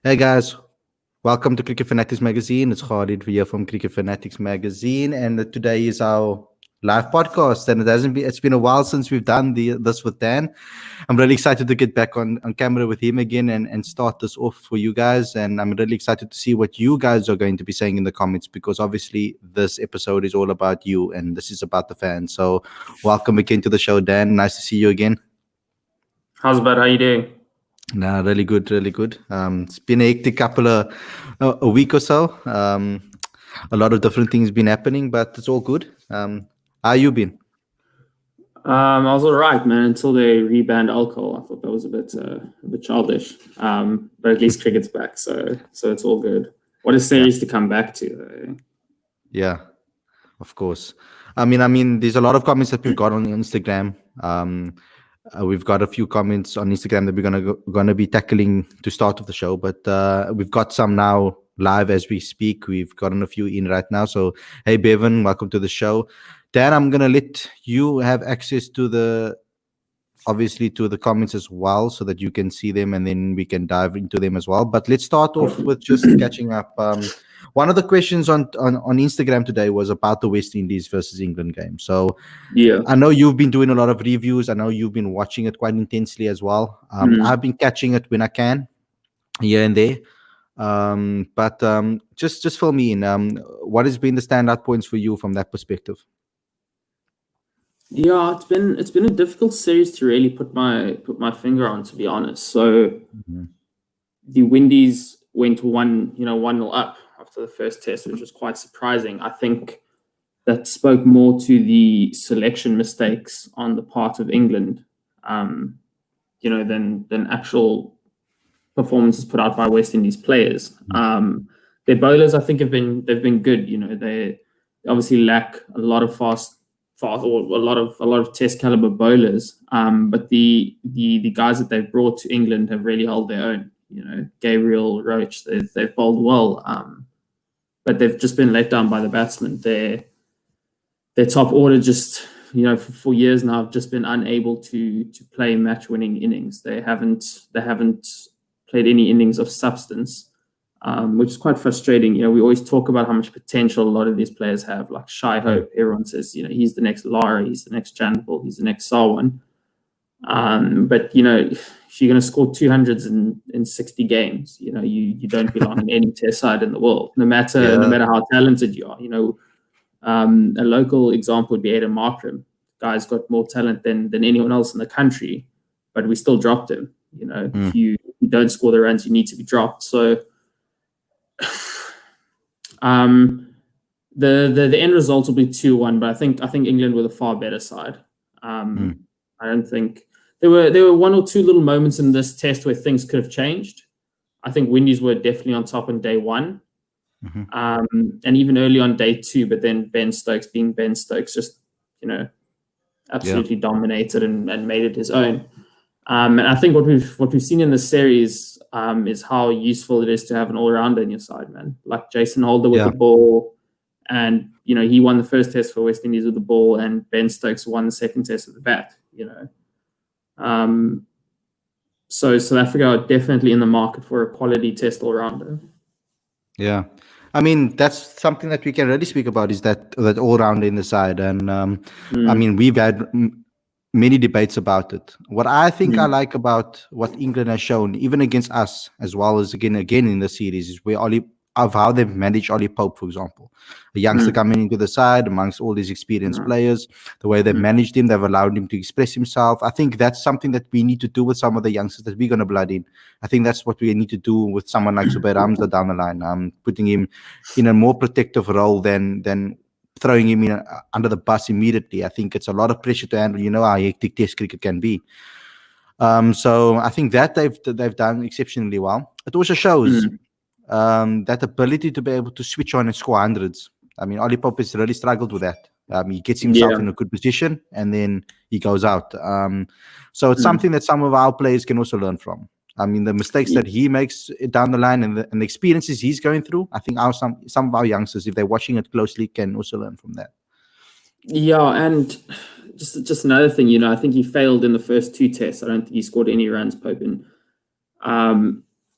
Hey guys, welcome to Cricket Fanatics magazine. It's Khalid here from Cricket Fanatics magazine, and today is our live podcast. And it's been a while since we've done this with Dan. I'm really excited to get back on camera with him again and start this off for you guys. And I'm really excited to see what you guys are going to be saying in the comments, because obviously this episode is all about you and this is about the fans. So welcome again to the show, Dan. Nice to see you again. How's about how you doing? Nah, really good, really good. It's been a hectic couple of a week or so. A lot of different things been happening, but it's all good. How you been? I was all right, man, until they rebanned alcohol. I thought that was a bit childish. But at least cricket's back, so it's all good. What a series to come back to. Yeah, of course. I mean, there's a lot of comments that we've got on Instagram. We've got a few comments on Instagram that we're gonna be tackling to start of the show, but we've got some now live as we speak. We've gotten a few in right now. So hey, Bevan, welcome to the show. Dan, I'm gonna let you have access to the comments as well, so that you can see them, and then we can dive into them as well. But let's start off with just catching up. One of the questions on Instagram today was about the West Indies versus England game. So Yeah, I know you've been doing a lot of reviews. I know you've been watching it quite intensely as well. I've been catching it when I can, here and there. But just fill me in. What has been the standout points for you from that perspective? yeah, it's been a difficult series to really put my finger on, to be honest. So the Windies went 1-0 up after the first test, which was quite surprising. I think that spoke more to the selection mistakes on the part of England, than actual performances put out by West Indies players. Their bowlers, I think, they've been good. They obviously lack a lot of fast or a lot of test caliber bowlers. But the guys that they've brought to England have really held their own. Gabriel, Roach, they've bowled well. But they've just been let down by the batsmen. Their top order just, for years now, have just been unable to play match-winning innings. They haven't played any innings of substance, which is quite frustrating. We always talk about how much potential a lot of these players have, like Shai Hope. Everyone says, he's the next Lara, he's the next Janpal, he's the next Sarwan. But if you're going to score 200s in 60 games, you don't belong in any test side in the world, no matter how talented you are. A local example would be Adam Markram. Guy's got more talent than anyone else in the country, but we still dropped him. If you don't score the runs, you need to be dropped. So the end result will be 2-1, but I think England were the far better side. I don't think there were one or two little moments in this test where things could have changed. I think Windies were definitely on top on day one. And even early on day two, but then Ben Stokes, just absolutely dominated and made it his own. And I think what we've seen in the series is how useful it is to have an all-rounder in your side, man. Like Jason Holder with the ball, and he won the first test for West Indies with the ball, and Ben Stokes won the second test with the bat. So South Africa are definitely in the market for a quality test all-rounder. Yeah. I mean, that's something that we can really speak about, is that all-rounder in the side. And I mean, we've had many debates about it. What I think I like about what England has shown, even against us, as well as again in the series, is how they've managed Ollie Pope, for example. A youngster coming into the side amongst all these experienced players, the way they've managed him, they've allowed him to express himself. I think that's something that we need to do with some of the youngsters that we're going to blood in. I think that's what we need to do with someone like Zubair Hamza down the line, putting him in a more protective role than throwing him in under the bus immediately. I think it's a lot of pressure to handle. You know how hectic test cricket can be. So I think that they've done exceptionally well. It also shows that ability to be able to switch on and score hundreds. I mean, Ollie Pope has really struggled with that. He gets himself in a good position and then he goes out. So it's something that some of our players can also learn from. I mean, the mistakes that he makes down the line and the experiences he's going through, I think some of our youngsters, if they're watching it closely, can also learn from that. Yeah, and just another thing, I think he failed in the first two tests. I don't think he scored any runs, Pope.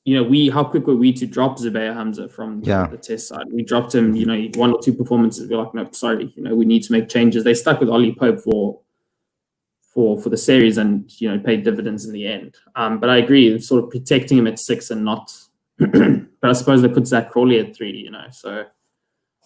how quick were we to drop Zubair Hamza from the test side? We dropped him, 1 or 2 performances. We're like, no, sorry, we need to make changes. They stuck with Ollie Pope for the series and, paid dividends in the end. But I agree, sort of protecting him at 6 and not, but I suppose they put Zach Crawley at 3, so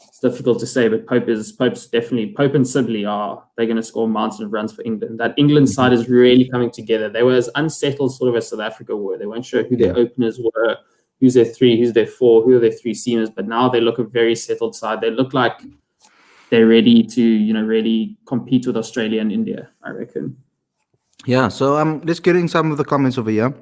it's difficult to say, but Pope's definitely, Pope and Sibley they're going to score a mountain of runs for England. That England side is really coming together. They were as unsettled sort of as South Africa were. They weren't sure who their openers were, who's their 3, who's their 4, who are their 3 seamers, but now they look a very settled side. They look like they're ready to, really compete with Australia and India, I reckon. Yeah, so let's get in some of the comments over here.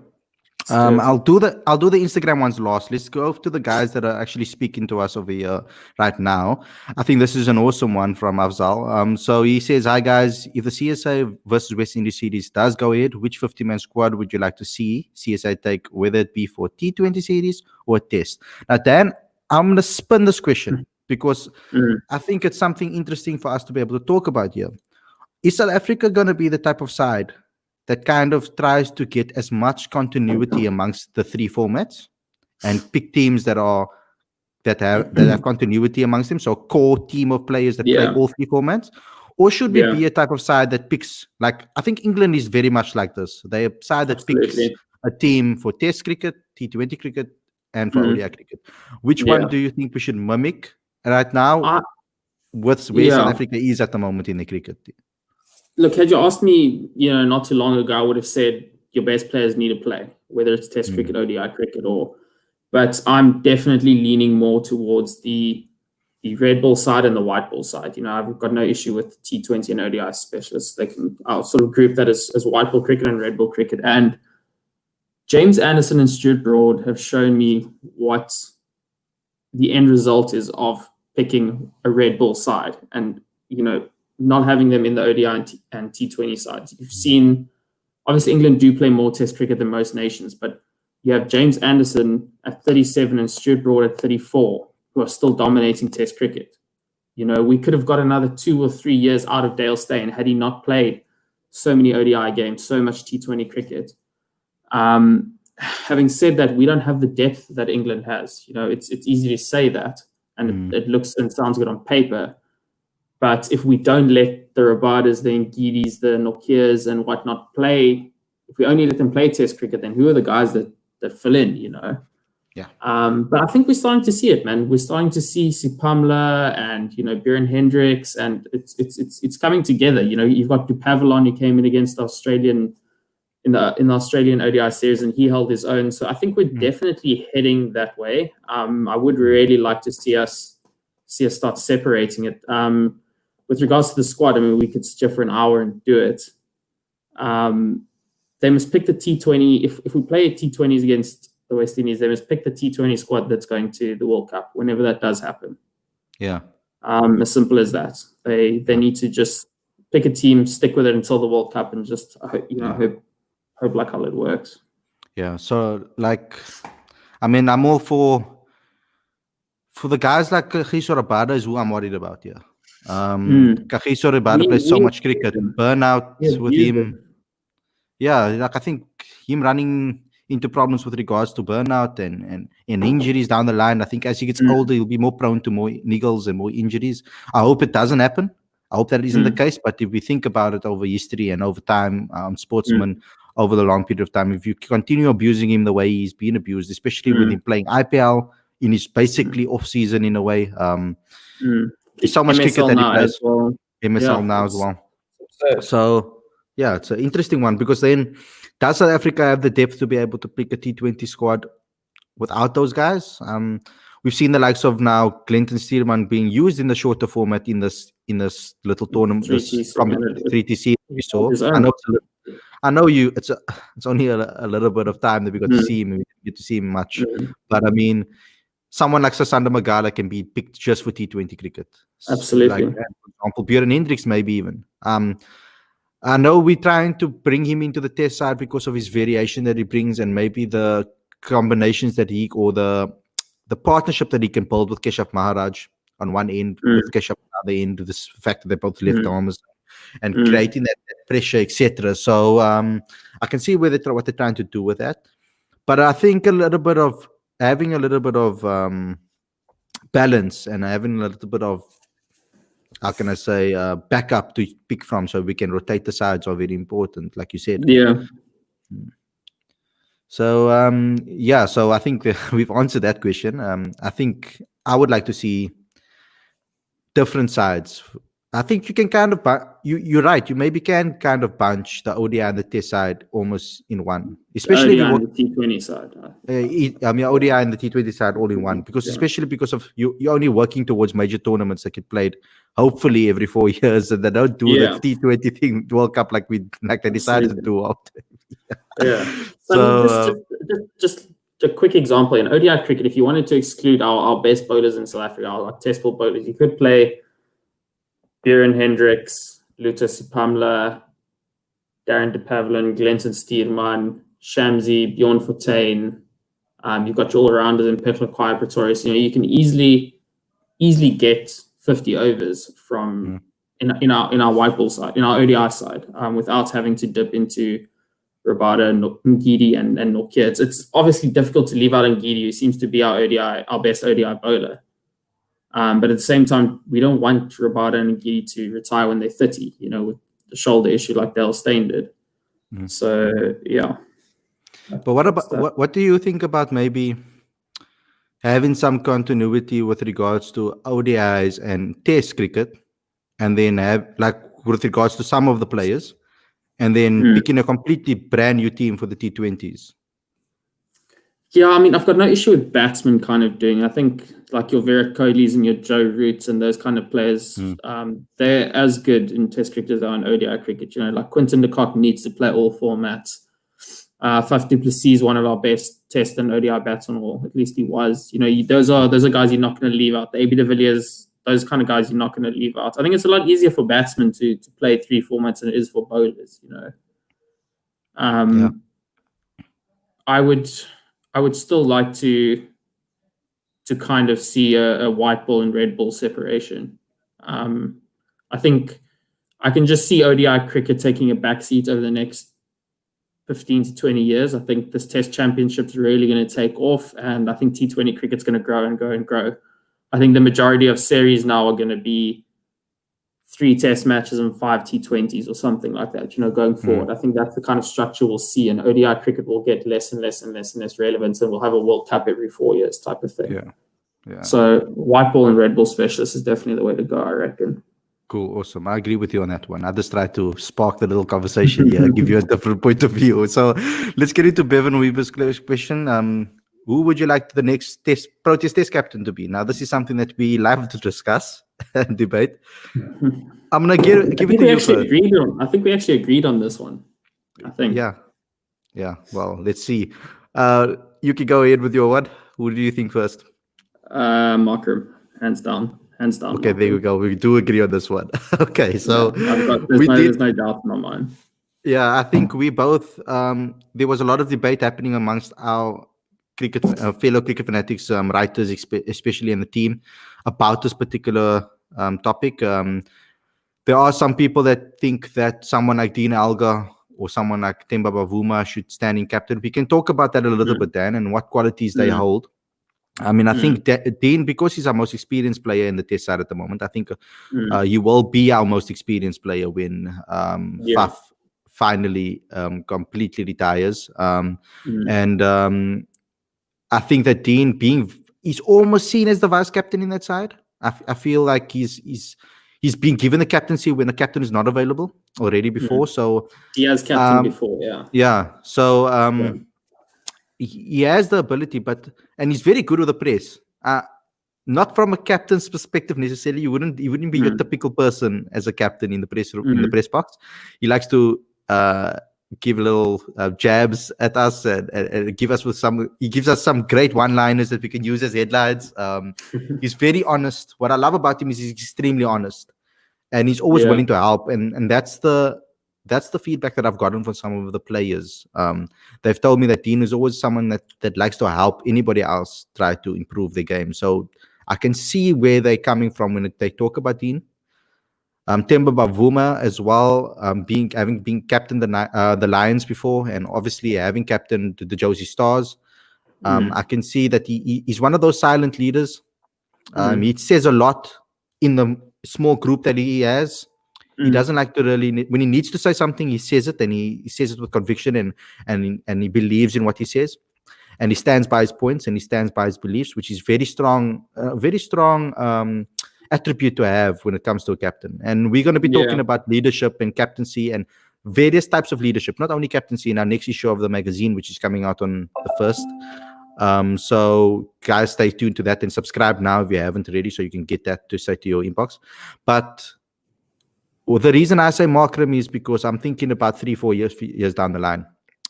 I'll do the Instagram ones last. Let's go to the guys that are actually speaking to us over here right now. I think this is an awesome one from Afzal. So he says, "Hi guys, if the CSA versus West Indies series does go ahead, which 50-man squad would you like to see CSA take, whether it be for T20 series or a test?" Now, Dan, I'm gonna spin this question because I think it's something interesting for us to be able to talk about here. Is South Africa gonna be the type of side that kind of tries to get as much continuity amongst the 3 formats and pick teams that have continuity amongst them, so a core team of players that play all 3 formats? Or should we be a type of side that picks, like, I think England is very much like this. They're a side that picks a team for Test cricket, T20 cricket, and for ODI cricket. Which one do you think we should mimic right now with where South Africa is at the moment in the cricket? Look, had you asked me, not too long ago, I would have said your best players need to play, whether it's Test cricket, ODI cricket, but I'm definitely leaning more towards the red ball side and the white ball side. I've got no issue with T20 and ODI specialists. I'll sort of group that as white ball cricket and red ball cricket. And James Anderson and Stuart Broad have shown me what the end result is of picking a red ball side and, not having them in the ODI and T20 sides. You've seen, obviously, England do play more Test cricket than most nations, but you have James Anderson at 37 and Stuart Broad at 34, who are still dominating Test cricket. We could have got another 2 or 3 years out of Dale Steyn had he not played so many ODI games, so much T20 cricket. Having said that, we don't have the depth that England has. It's easy to say that, and it looks and sounds good on paper. But if we don't let the Rabadas, the Ngidis, the Nokias and whatnot play, if we only let them play Test cricket, then who are the guys that fill in, Yeah. But I think we're starting to see it, man. We're starting to see Sipamla and, Bjorn Hendricks, and it's coming together. You've got Dupavilon, who came in against Australian in the Australian ODI series, and he held his own. So I think we're definitely heading that way. I would really like to see us start separating it. With regards to the squad, I mean, we could sit here for an hour and do it. They must pick the T20. If we play T20s against the West Indies, they must pick the T20 squad that's going to the World Cup whenever that does happen. Yeah. As simple as that. They need to just pick a team, stick with it until the World Cup, and just hope like how it works. Yeah. So I'm all for the guys like Kagiso Rabada is who I'm worried about here. Kagiso Rabada plays so much cricket. Burnout with him. Yeah, I think him running into problems with regards to burnout and injuries down the line. I think as he gets older, he'll be more prone to more niggles and more injuries. I hope it doesn't happen. I hope that isn't the case. But if we think about it over history and over time, sportsmen over the long period of time, if you continue abusing him the way he's been abused, especially with him playing IPL in his basically off season in a way, there's so much MSL cricket that he plays. Well. MSL now as well. So yeah, it's an interesting one because then does South Africa have the depth to be able to pick a T20 squad without those guys? We've seen the likes of now Clinton Steerman being used in the shorter format in this little tournament, 3TC we saw. I know you. It's only a little bit of time that we got to see him. We didn't get to see him much, but I mean, someone like Sasanda Magala can be picked just for T20 cricket. Absolutely. Like, for example, Bjorn Hendricks maybe even. I know we're trying to bring him into the test side because of his variation that he brings and maybe the combinations that or the partnership that he can build with Keshav Maharaj on one end, with Keshav on the other end, this fact that they're both left armers and creating that pressure, etc. So I can see what they're trying to do with that. But I think a little bit of having a little bit of balance and having a little bit of, how can I say, backup to pick from, so we can rotate the sides are very important, like you said. Yeah. So yeah, so I think we've answered that question. I think I would like to see different sides. I think you can kind of you're right. You maybe can kind of bunch the ODI and the Test side almost in one, especially if ODI you and the T20 side. I mean ODI and the T20 side all in one, because Yeah. especially because of you're only working towards major tournaments that get played hopefully every 4 years, and they don't do the T20 thing World Cup like they decided to do after. Yeah. So I mean, just a quick example in ODI cricket. If you wanted to exclude our best bowlers in South Africa, our test ball bowlers, you could play Björn Hendricks, Luther Sipamla, Darren de Pavlin, Glenton Steelman, Shamsi, Bjorn Fortuin. You've got your all-rounders in Pekla Kwai Pretorius. You know, you can easily get 50 overs from in our white ball side, in our ODI side, without having to dip into Rabada, Ngidi, and Nokia. It's obviously difficult to leave out Ngidi, who seems to be our best ODI bowler. But at the same time, we don't want Rabada and Ngidi to retire when they're 30, you know, with the shoulder issue like Dale Steyn did. So yeah. But what do you think about maybe having some continuity with regards to ODIs and Test cricket, and then have, like, with regards to some of the players, and then picking a completely brand new team for the T20s? Yeah, I mean, I've got no issue with batsmen kind of doing. I think like your Virat Kohlis and your Joe Roots and those kind of players, they're as good in Test cricket as they are in ODI cricket. You know, like Quinton de Kock needs to play all formats. Faf du Plessis is one of our best Test and ODI batsmen, or at least he was. You know, those are guys you're not going to leave out. The AB de Villiers, those kind of guys you're not going to leave out. I think it's a lot easier for batsmen to play 3 formats than it is for bowlers. You know, I would still like to kind of see a white ball and red ball separation. I think I can just see ODI cricket taking a backseat over the next 15 to 20 years. I think this Test Championship is really going to take off, and I think T20 cricket's going to grow and grow and grow. I think the majority of series now are going to be 3 Test matches and 5 T20s or something like that, you know, going forward. I think that's the kind of structure we'll see, and ODI cricket will get less and less and less and less relevance, and we'll have a World Cup every 4 years type of thing. Yeah. So white ball and red ball specialist is definitely the way to go, I reckon. Cool, awesome. I agree with you on that one. I just try to spark the little conversation here, give you a different point of view. So let's get into Bevan Weaver's question. Who would you like the next Proteas Test captain to be? Now, this is something that we love to discuss and debate. I'm going to give it to you first. I think we actually agreed on this one. I think. Yeah. Well, let's see. You can go ahead with your one. Who do you think first? Markram, hands down. Okay, there we go. We do agree on this one. Okay, so there's no doubt in my mind. Yeah, I think we both. There was a lot of debate happening amongst our fellow cricket fanatics writers, especially in the team, about this particular topic. There are some people that think that someone like Dean Alga or someone like Themba Bavuma should stand in captain. We can talk about that a little bit, Dan, and what qualities they hold. I mean, I think Dean, because he's our most experienced player in the Test side at the moment, I think he will be our most experienced player when Faf finally completely retires. And I think that Dean he's almost seen as the vice captain in that side. I feel like he's been given the captaincy when the captain is not available already before. So he has captain before, yeah. So he has the ability, and he's very good with the press. Not from a captain's perspective necessarily. He wouldn't be your typical person as a captain in the press in the press box. He likes to give little jabs at us and give us he gives us some great one-liners that we can use as headlines. He's very honest. What I love about him is he's extremely honest, and he's always willing to help. And that's the feedback that I've gotten from some of the players. They've told me that Dean is always someone that likes to help anybody else try to improve their game. So I can see where they're coming from when they talk about Dean. Temba Bavuma as well, having been captain the Lions before, and obviously having captained the Josie Stars. I can see that he's one of those silent leaders. He says a lot in the small group that he has. He doesn't like to really, when he needs to say something, he says it, and he says it with conviction, and he believes in what he says, and he stands by his points, and he stands by his beliefs, which is very strong attribute to have when it comes to a captain. And we're going to be talking about leadership and captaincy and various types of leadership, not only captaincy, in our next issue of the magazine, which is coming out on the 1st. So guys, stay tuned to that and subscribe now if you haven't already, so you can get that to say to your inbox. But the reason I say Markram is because I'm thinking about 3-4 years down the line.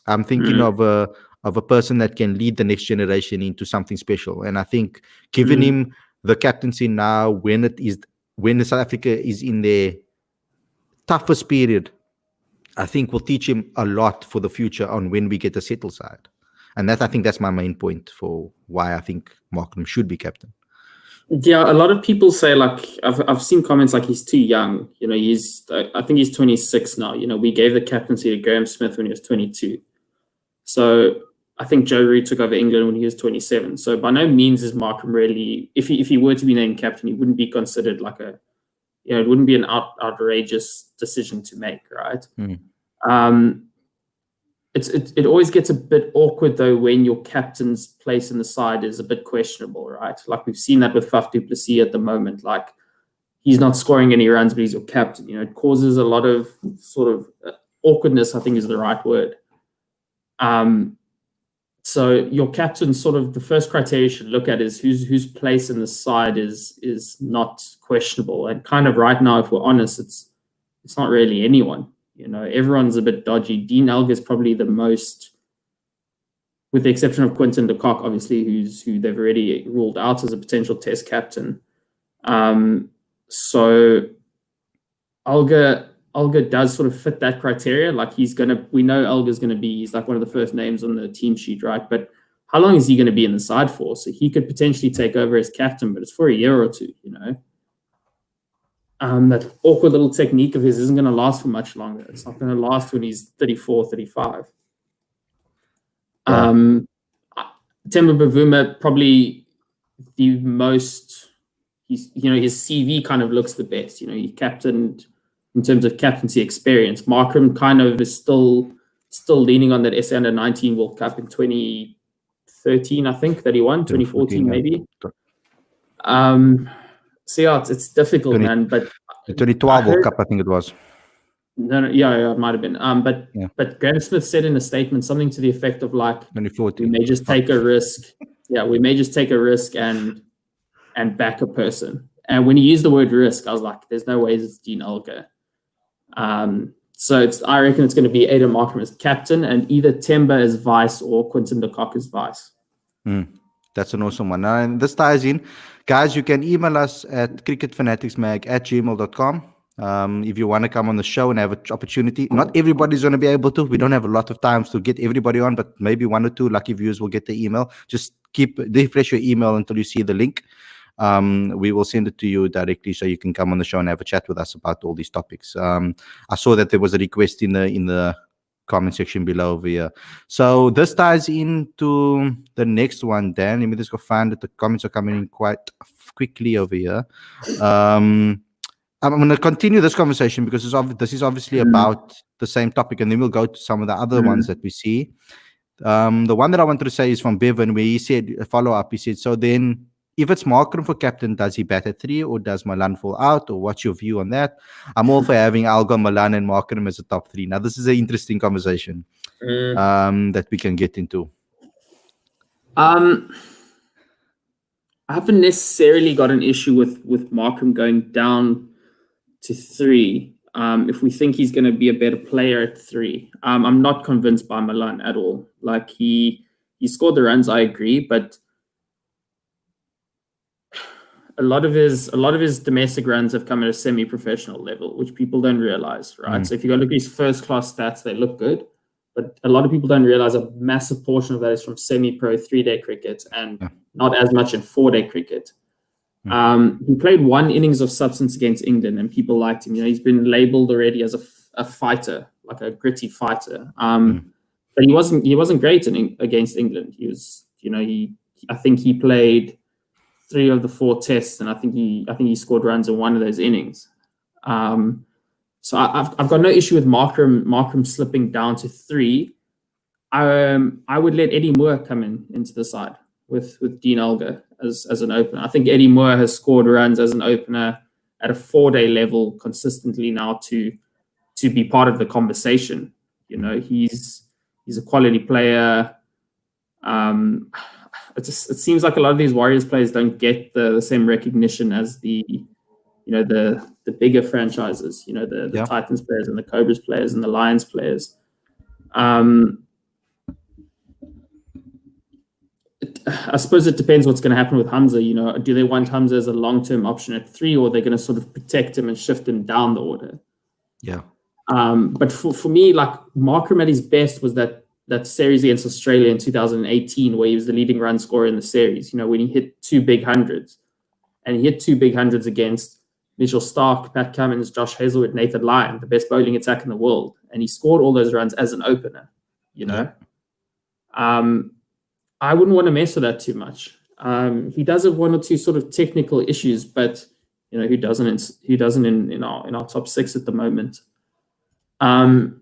I'm thinking of a person that can lead the next generation into something special. And I think giving him the captaincy now, when South Africa is in their toughest period, I think will teach him a lot for the future on when we get a settled side. And I think that's my main point for why I think Markram should be captain. Yeah, a lot of people say, like, I've seen comments like he's too young. You know, I think he's 26 now. You know, we gave the captaincy to Graham Smith when he was 22. So I think Joe Root took over England when he was 27. So by no means is Markram really, if he were to be named captain, he wouldn't be considered like it wouldn't be an outrageous decision to make, right? It always gets a bit awkward though when your captain's place in the side is a bit questionable, right? Like we've seen that with Faf du Plessis at the moment. Like he's not scoring any runs, but he's your captain. You know, it causes a lot of sort of awkwardness, I think is the right word. So your captain, sort of the first criteria you should look at is whose place in the side is not questionable. And kind of right now, if we're honest, it's not really anyone. You know, everyone's a bit dodgy. Dean Elgar is probably the most, with the exception of Quinton de Kock, obviously, who they've already ruled out as a potential test captain. So Elgar does sort of fit that criteria. Like we know Elgar's going to be, he's like one of the first names on the team sheet, right? But how long is he going to be in the side for? So he could potentially take over as captain, but it's for a year or two, you know. That awkward little technique of his isn't going to last for much longer. It's not going to last when he's 34, 35. Temba Bavuma, probably the most, his CV kind of looks the best. You know, he captained in terms of captaincy experience. Markram kind of is still leaning on that SA Under-19 World Cup in 2013, I think, that he won, 2014 maybe. So yeah, it's difficult, man. But the 2012 World Cup, I think it was. No, yeah, it might have been. But Graham Smith said in a statement something to the effect of like, 2014. we may just take a risk. Yeah, we may just take a risk and back a person. And when he used the word risk, I was like, there's no ways it's Dean Elgar. So I reckon it's going to be Aiden Markram as captain and either Temba as vice or Quinton de Kock as vice. That's an awesome one. And this ties in. Guys, you can email us at cricketfanaticsmag@gmail.com. If you want to come on the show and have an opportunity. Not everybody's going to be able to. We don't have a lot of times to get everybody on, but maybe 1 or 2 lucky viewers will get the email. Just refresh your email until you see the link. We will send it to you directly so you can come on the show and have a chat with us about all these topics. I saw that there was a request in the comment section below over here. So this ties into the next one, Dan. Let me just go find it. The comments are coming in quite quickly over here. I'm going to continue this conversation because this is obviously about the same topic, and then we'll go to some of the other ones that we see. The one that I wanted to say is from Bevan, where he said, a follow-up, he said, so then if it's Markram for captain, does he bat at 3 or does Malan fall out? Or what's your view on that? I'm all for having Elgar, Malan and Markram as a top 3. Now, this is an interesting conversation that we can get into. I haven't necessarily got an issue with Markram going down to 3. If we think he's going to be a better player at 3. I'm not convinced by Malan at all. Like he scored the runs, I agree, but a lot of his domestic runs have come at a semi-professional level, which people don't realize, right? So if you go look at his first-class stats, they look good, but a lot of people don't realize a massive portion of that is from semi-pro 3-day cricket and not as much in 4-day cricket. He played 1 innings of substance against England, and people liked him. He's been labelled already as a fighter, like a gritty fighter. But he wasn't great against England. He was, I think he played 3 of the 4 tests, and I think he scored runs in 1 of those innings. So I've got no issue with Markram slipping down to 3. I would let Eddie Moore come into the side with Dean Elgar as an opener. I think Eddie Moore has scored runs as an opener at a 4-day level consistently now to be part of the conversation. He's a quality player. It seems like a lot of these Warriors players don't get the same recognition as the bigger franchises, the Titans players and the Cobras players and the Lions players. I suppose it depends what's going to happen with Hamza. Do they want Hamza as a long-term option at 3, or they're going to sort of protect him and shift him down the order? Yeah. But for me, like, Markram at his best was that series against Australia in 2018, where he was the leading run scorer in the series. When he hit 2 big hundreds, and he hit 2 big hundreds against Mitchell Starc, Pat Cummins, Josh Hazlewood, Nathan Lyon, the best bowling attack in the world, and he scored all those runs as an opener. I wouldn't want to mess with that too much. He does have 1 or 2 sort of technical issues, but who doesn't in our top 6 at the moment. I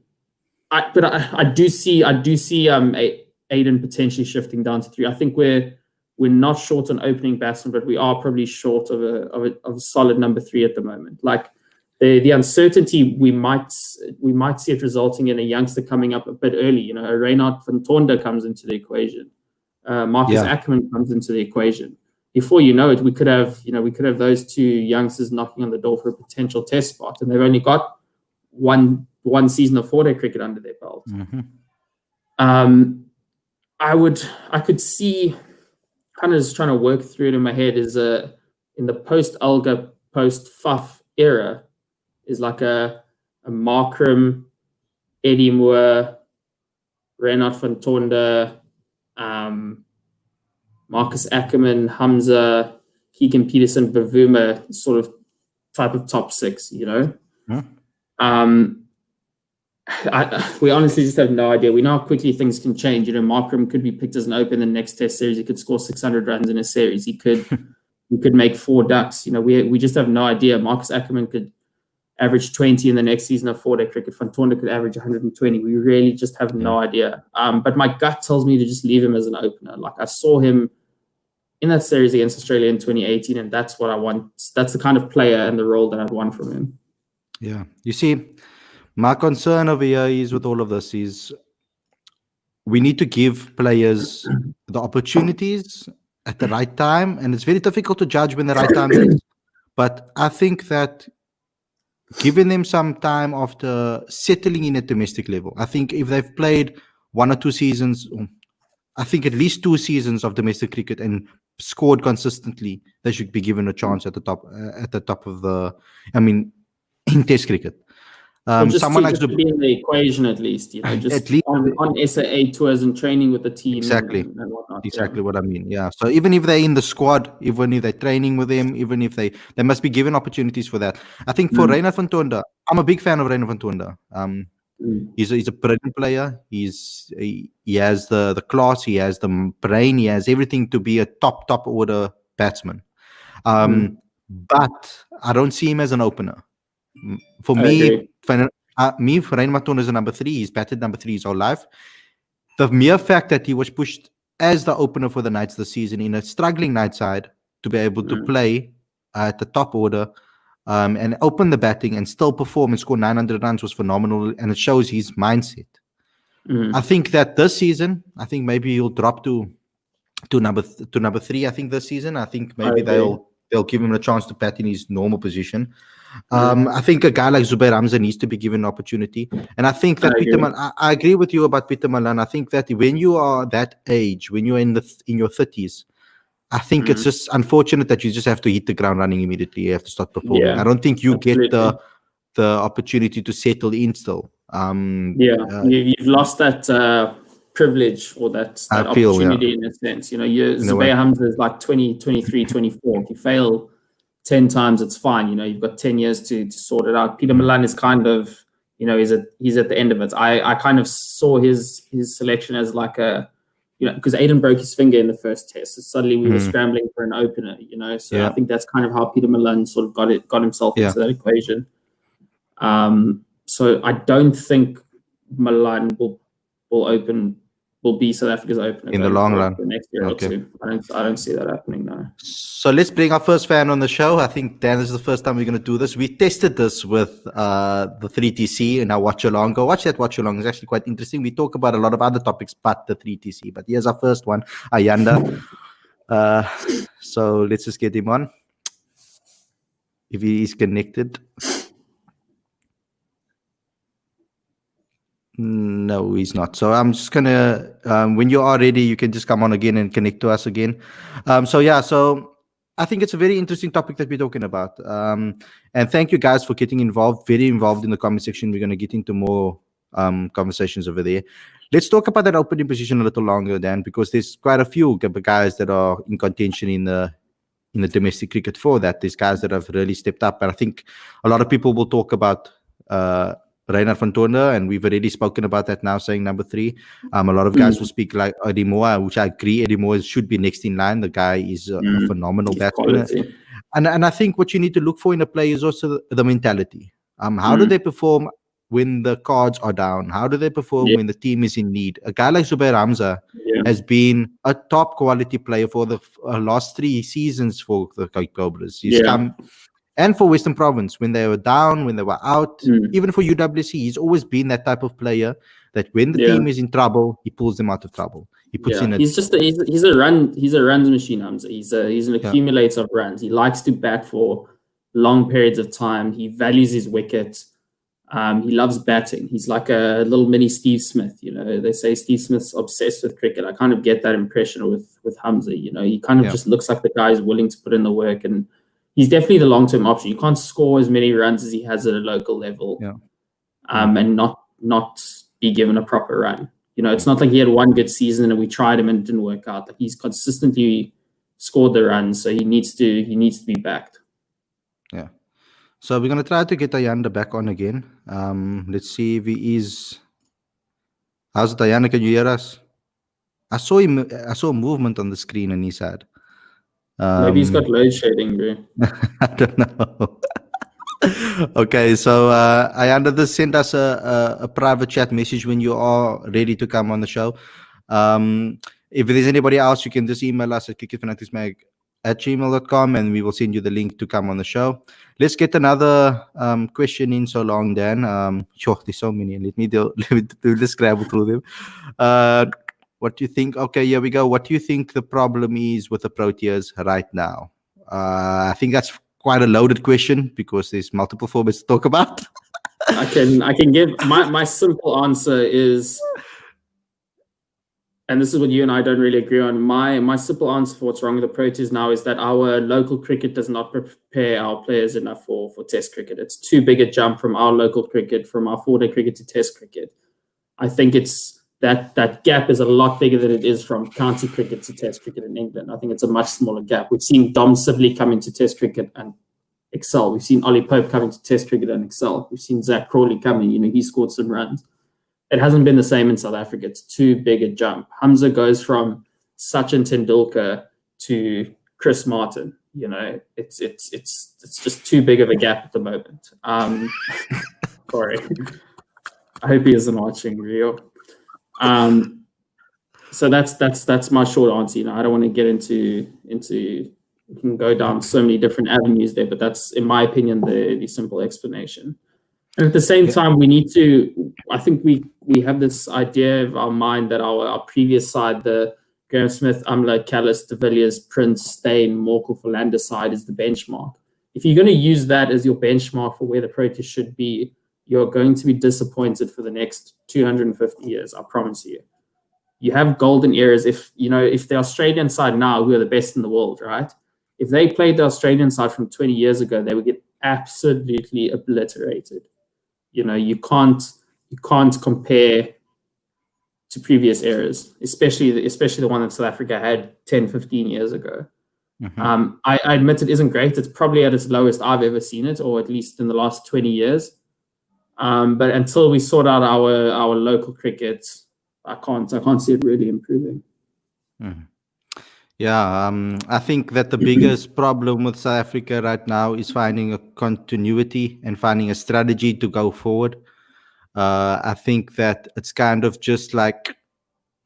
do see Aiden potentially shifting down to 3. I think we're not short on opening batsmen, but we are probably short of a solid number 3 at the moment. Like, the uncertainty, we might see it resulting in a youngster coming up a bit early. A Reynard van Tonder comes into the equation. Marcus Ackerman comes into the equation. Before you know it, we could have those 2 youngsters knocking on the door for a potential test spot, and they've only got one season of 4-day cricket under their belt. I could see, kind of just trying to work through it in my head, is in the post-Elgar, post-Faf era, is like a Markram, Eddie Moore, Reynard van Tonder, Marcus Ackerman, Hamza, Keegan Peterson, Bavuma, sort of type of top 6, we honestly just have no idea. We know how quickly things can change. Markram could be picked as an open in the next test series. He could score 600 runs in a series. He could make 4 ducks. We just have no idea. Marcus Ackerman could average 20 in the next season of 4-day cricket. Van Tonder could average 120. We really just have no idea. But my gut tells me to just leave him as an opener. Like, I saw him in that series against Australia in 2018, and that's what I want. That's the kind of player and the role that I'd want from him. Yeah. You see, my concern over here is with all of this is we need to give players the opportunities at the right time, and it's very difficult to judge when the right time is. But I think that giving them some time after settling in at domestic level, I think if they've played 1 or 2 seasons, I think at least 2 seasons of domestic cricket and scored consistently, they should be given a chance at the top of the, in Test cricket. Someone like to be in the equation at least, just at least on SAA tours and training with the team. Exactly. And whatnot. Exactly what I mean. Yeah. So even if they're in the squad, even if they're training with them, even if they must be given opportunities for that. I think for Reynard van Tonder, I'm a big fan of Reynard van Tonder. He's a brilliant player. He has the class, he has the brain, he has everything to be a top order batsman. But I don't see him as an opener. For me, Reynard van Tonder is a number 3. He's batted number 3 his whole life. The mere fact that he was pushed as the opener for the Knights this season in a struggling night side to be able to play at the top order and open the batting and still perform and score 900 runs was phenomenal, and it shows his mindset. I think that this season, maybe he'll drop to number 3. I think this season, maybe they'll give him a chance to bat in his normal position. I think a guy like Zubair Hamza needs to be given an opportunity, and I think that I agree with you about Peter Malan. I think that when you are that age, when you're in your 30s, I think it's just unfortunate that you just have to hit the ground running immediately. You have to start performing. I don't think you get the opportunity to settle in still. You've lost that privilege or that opportunity in a sense. You know, Zubair Hamza is like 20, 23, 24. If you fail 10 times, it's fine. You know, you've got 10 years to sort it out. Peter Malan is kind of, you know, he's at the end of it. I kind of saw his selection as like a, you know, because Aiden broke his finger in the first test. So suddenly we were scrambling for an opener, you know. So I think that's kind of how Peter Malan sort of got himself into that equation. So I don't think Malan will be South Africa's opener in the long run for the next year or two. I don't see that happening now. So let's bring our first fan on the show. I think, Dan, this is the first time we're going to do this. We tested this with the 3TC and our watch along. Go watch that watch along. It's actually quite interesting. We talk about a lot of other topics but the 3TC. But here's our first one, Ayanda. So let's just get him on. If he is connected. No, he's not. So I'm just going to, when you are ready, you can just come on again and connect to us again. So I think it's a very interesting topic that we're talking about. And thank you guys for getting involved, very involved in the comment section. We're going to get into more conversations over there. Let's talk about that opening position a little longer, Dan, because there's quite a few guys that are in contention in the domestic cricket for that. There's guys that have really stepped up. And I think a lot of people will talk about Reinhard van Tonder, and we've already spoken about that now, saying number 3. A lot of guys will speak like Eddie Moore, which I agree. Eddie Moore should be next in line. The guy is a phenomenal batsman. And I think what you need to look for in a player is also the mentality. How do they perform when the cards are down? How do they perform when the team is in need? A guy like Zubair Hamza has been a top quality player for the last 3 seasons for the Cobras. He's come... And for Western Province, when they were down, when they were out, even for UWC, he's always been that type of player that when the team is in trouble, he pulls them out of trouble. He puts in. He's a runs machine. Hamza. He's an accumulator of runs. He likes to bat for long periods of time. He values his wicket. He loves batting. He's like a little mini Steve Smith. You know, they say Steve Smith's obsessed with cricket. I kind of get that impression with Hamza. You know, he kind of just looks like the guy who's willing to put in the work, and he's definitely the long-term option. You can't score as many runs as he has at a local level, and not be given a proper run. You know, it's not like he had one good season and we tried him and it didn't work out. Like, he's consistently scored the runs, so he needs to be backed. Yeah. So we're gonna try to get Ayanda back on again. Let's see if he is. How's it, Ayanda? Can you hear us? I saw movement on the screen on his side. Maybe he's got load shedding, bro. I don't know. Okay, so Ayanda, just send us a private chat message when you are ready to come on the show. If there's anybody else, you can just email us at cricketfanaticsmag@gmail.com and we will send you the link to come on the show. Let's get another question in so long, Dan. Sure, there's so many. Let me just scrabble through them. What do you think? Okay, here we go. What do you think the problem is with the Proteas right now? I think that's quite a loaded question because there's multiple formats to talk about. I can give my simple answer is, and this is what you and I don't really agree on. My simple answer for what's wrong with the Proteas now is that our local cricket does not prepare our players enough for Test cricket. It's too big a jump from our local cricket, from our 4-day cricket to Test cricket. I think it's that gap is a lot bigger than it is from county cricket to Test cricket in England. I think it's a much smaller gap. We've seen Dom Sibley come into Test cricket and excel. We've seen Ollie Pope come into Test cricket and excel. We've seen Zach Crawley coming. You know, he scored some runs. It hasn't been the same in South Africa. It's too big a jump. Hamza goes from Sachin Tendulkar to Chris Martin. You know, it's just too big of a gap at the moment. Sorry. I hope he isn't watching, Rio. So that's my short answer. You know, I don't want to get into we can go down so many different avenues there, but that's, in my opinion, the simple explanation. And at the same time, we need to, I think we have this idea of our mind that our previous side, the Graham Smith, Amla, Callis, De Villiers, Prince, Steyn, Morkel, Philander side is the benchmark. If you're going to use that as your benchmark for where the Proteas should be, you're going to be disappointed for the next 250 years, I promise you. You have golden eras. If the Australian side now, who are the best in the world, right? If they played the Australian side from 20 years ago, they would get absolutely obliterated. You know, you can't compare to previous eras, especially the one that South Africa had 10, 15 years ago. I admit it isn't great. It's probably at its lowest I've ever seen it, or at least in the last 20 years. But until we sort out our local cricket, I can't see it really improving. Yeah, I think that the biggest problem with South Africa right now is finding a continuity and finding a strategy to go forward. I think that it's kind of just like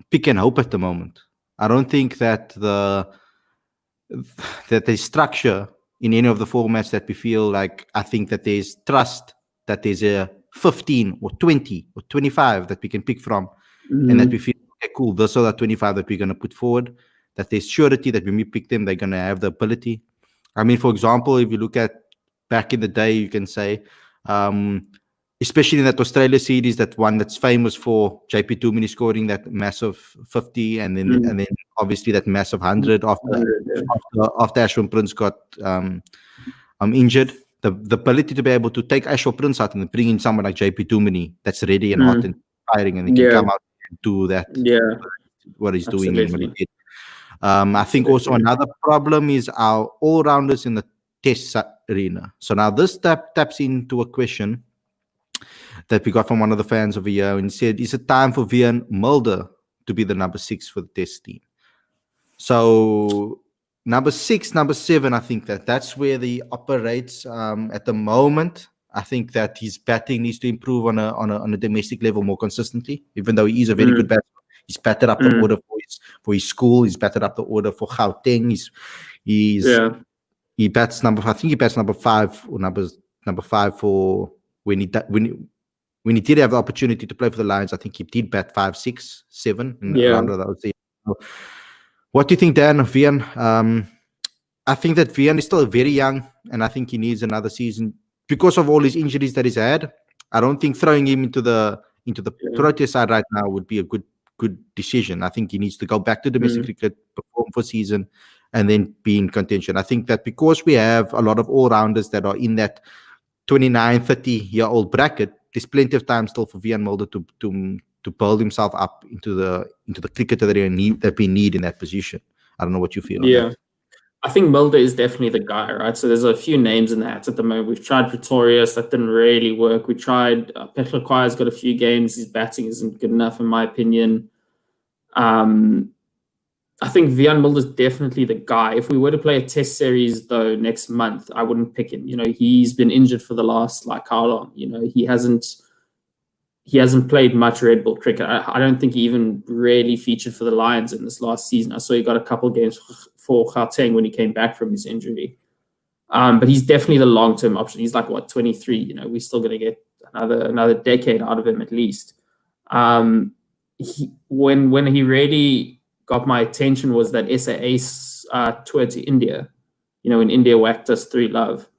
pick and hope at the moment. I don't think that there's structure in any of the formats that we feel like. I think that there's trust, that there's a 15 or 20 or 25 that we can pick from, and that we feel, okay, cool, those are the 25 that we're going to put forward, that there's surety that when we pick them, they're going to have the ability. I mean, for example, if you look at back in the day, you can say, especially in that Australia series, that one that's famous for JP Dumini scoring that massive 50, and then obviously that massive 100 after Ashwin Prince got injured. The ability to be able to take Ashwin Prince out and bring in someone like JP Dumini that's ready and hot and firing, and they can come out and do that. What he's doing and what he did. I think also another problem is our all-rounders in the test arena. So now this taps into a question that we got from one of the fans over here, and he said, is it time for Vian Mulder to be the number 6 for the test team? So number 6, number 7, I think that's where he operates at the moment. I think that his batting needs to improve on a domestic level more consistently, even though he is a very good batsman. He's batted up the order for his school. He's batted up the order for Gauteng. He bats number 5 or number 5 for when he did have the opportunity to play for the Lions. I think he did bat 5, 6, 7 around that, I would say. What do you think, Dan, of Vian? I think that Vian is still very young, and I think he needs another season because of all his injuries that he's had. I don't think throwing him into the Proteas side right now would be a good decision. I think he needs to go back to domestic cricket, perform for season, and then be in contention. I think that because we have a lot of all-rounders that are in that 29, 30-year-old bracket, there's plenty of time still for Vian Mulder to build himself up into the cricketer that we need in that position. I don't know what you feel on that. I think Mulder is definitely the guy, right? So there's a few names in the hats at the moment. We've tried Pretorius, that didn't really work. We tried Petlakwaya's got a few games. His batting isn't good enough, in my opinion. I think Vian Mulder's definitely the guy. If we were to play a test series, though, next month, I wouldn't pick him. He's been injured for the last, how long? He hasn't played much red ball cricket. I don't think he even really featured for the Lions in this last season. I saw he got a couple of games for Gauteng when he came back from his injury. But he's definitely the long-term option. He's 23. We're still going to get another decade out of him at least. When he really got my attention was that SAA tour to India. When India whacked us 3-love.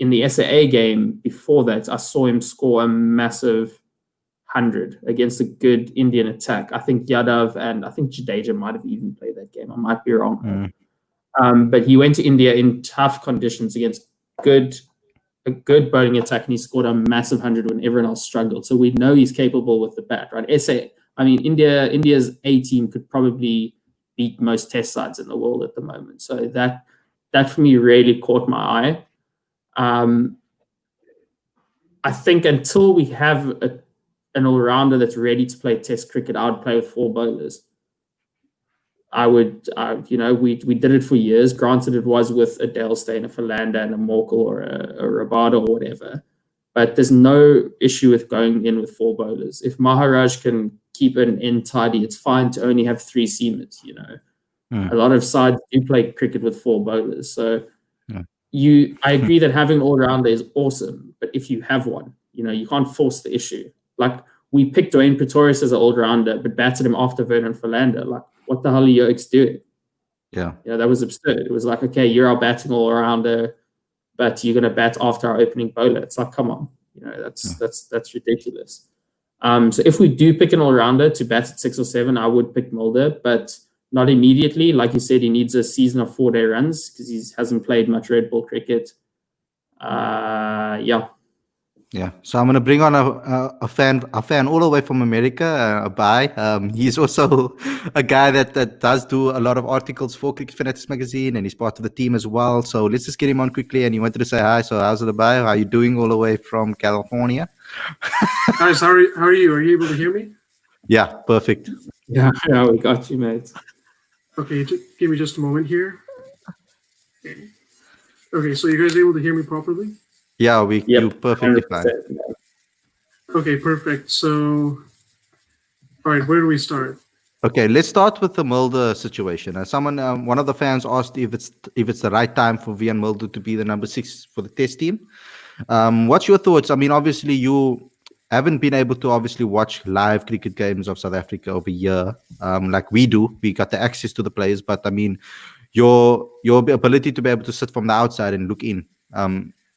In the SAA game before that, I saw him score a massive 100 against a good Indian attack. I think Yadav and I think Jadeja might have even played that game. I might be wrong. But he went to India in tough conditions against a good bowling attack, and he scored a massive 100 when everyone else struggled. So we know he's capable with the bat, right? India's A team could probably beat most test sides in the world at the moment. So that for me really caught my eye. I think until we have an all-rounder that's ready to play test cricket, I would play with 4 bowlers. We did it for years. Granted, it was with a Dale Steyn, a Philander, and a Morkel or a Rabada or whatever. But there's no issue with going in with 4 bowlers. If Maharaj can keep an end tidy, it's fine to only have 3 seamers. A lot of sides do play cricket with 4 bowlers. So I agree that having an all-rounder is awesome, but if you have one, you can't force the issue. We picked Dwayne Pretorius as an all-rounder, but batted him after Vernon Philander. What the hell are you doing? Yeah. That was absurd. It was okay, you're our batting all-rounder, but you're going to bat after our opening bowler. It's come on. That's ridiculous. So if we do pick an all-rounder to bat at 6 or 7, I would pick Mulder, but not immediately. Like you said, he needs a season of 4-day runs because he hasn't played much red ball cricket. Yeah, so I'm going to bring on a fan all the way from America, Abai. He's also a guy that does do a lot of articles for Cricket Fanatics magazine, and he's part of the team as well. So let's just get him on quickly. And he wanted to say hi. So how's it, Abai? How are you doing all the way from California? Guys, how are you? Are you able to hear me? Yeah, perfect. Yeah, we got you, mate. Okay, give me just a moment here. Okay, so you guys able to hear me properly? Yeah, you perfectly fine. Okay, perfect. So, all right, where do we start? Okay, let's start with the Mulder situation. One of the fans asked if it's the right time for Vian Mulder to be the number 6 for the Test team. What's your thoughts? I mean, obviously you haven't been able to obviously watch live cricket games of South Africa over a year, like we do. We got the access to the players, but I mean, your ability to be able to sit from the outside and look in.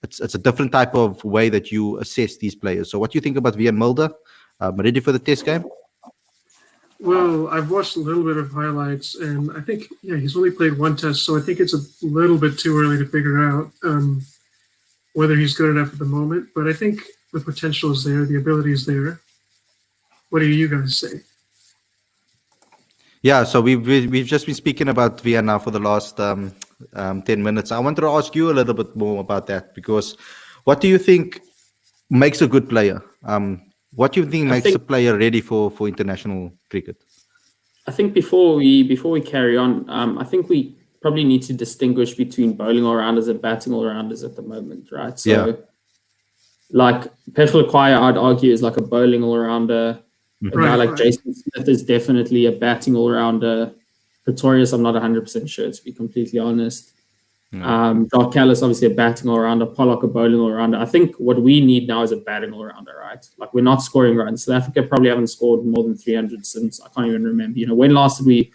It's a different type of way that you assess these players. So what do you think about Vian Mulder? Ready for the Test game? Well, I've watched a little bit of highlights, and I think, he's only played one test, so I think it's a little bit too early to figure out whether he's good enough at the moment. But I think the potential is there, the ability is there. What do you guys say? Yeah, so we've just been speaking about Vian now for the last 10 minutes. I wanted to ask you a little bit more about that, because what do you think makes a good player? What do you think makes a player ready for international cricket? I think before we carry on, I think we probably need to distinguish between bowling all-rounders and batting all-rounders at the moment, right? So, like Pechler Kwaya, I'd argue, is like a bowling all-rounder. A guy like Jason Smith is definitely a batting all-rounder. Pretorius, I'm not 100% sure, to be completely honest. Jock Callis, obviously a batting all-rounder. Pollock, a bowling all-rounder. I think what we need now is a batting all-rounder, right? Like, we're not scoring runs. South Africa probably haven't scored more than 300 since, I can't even remember. When last did we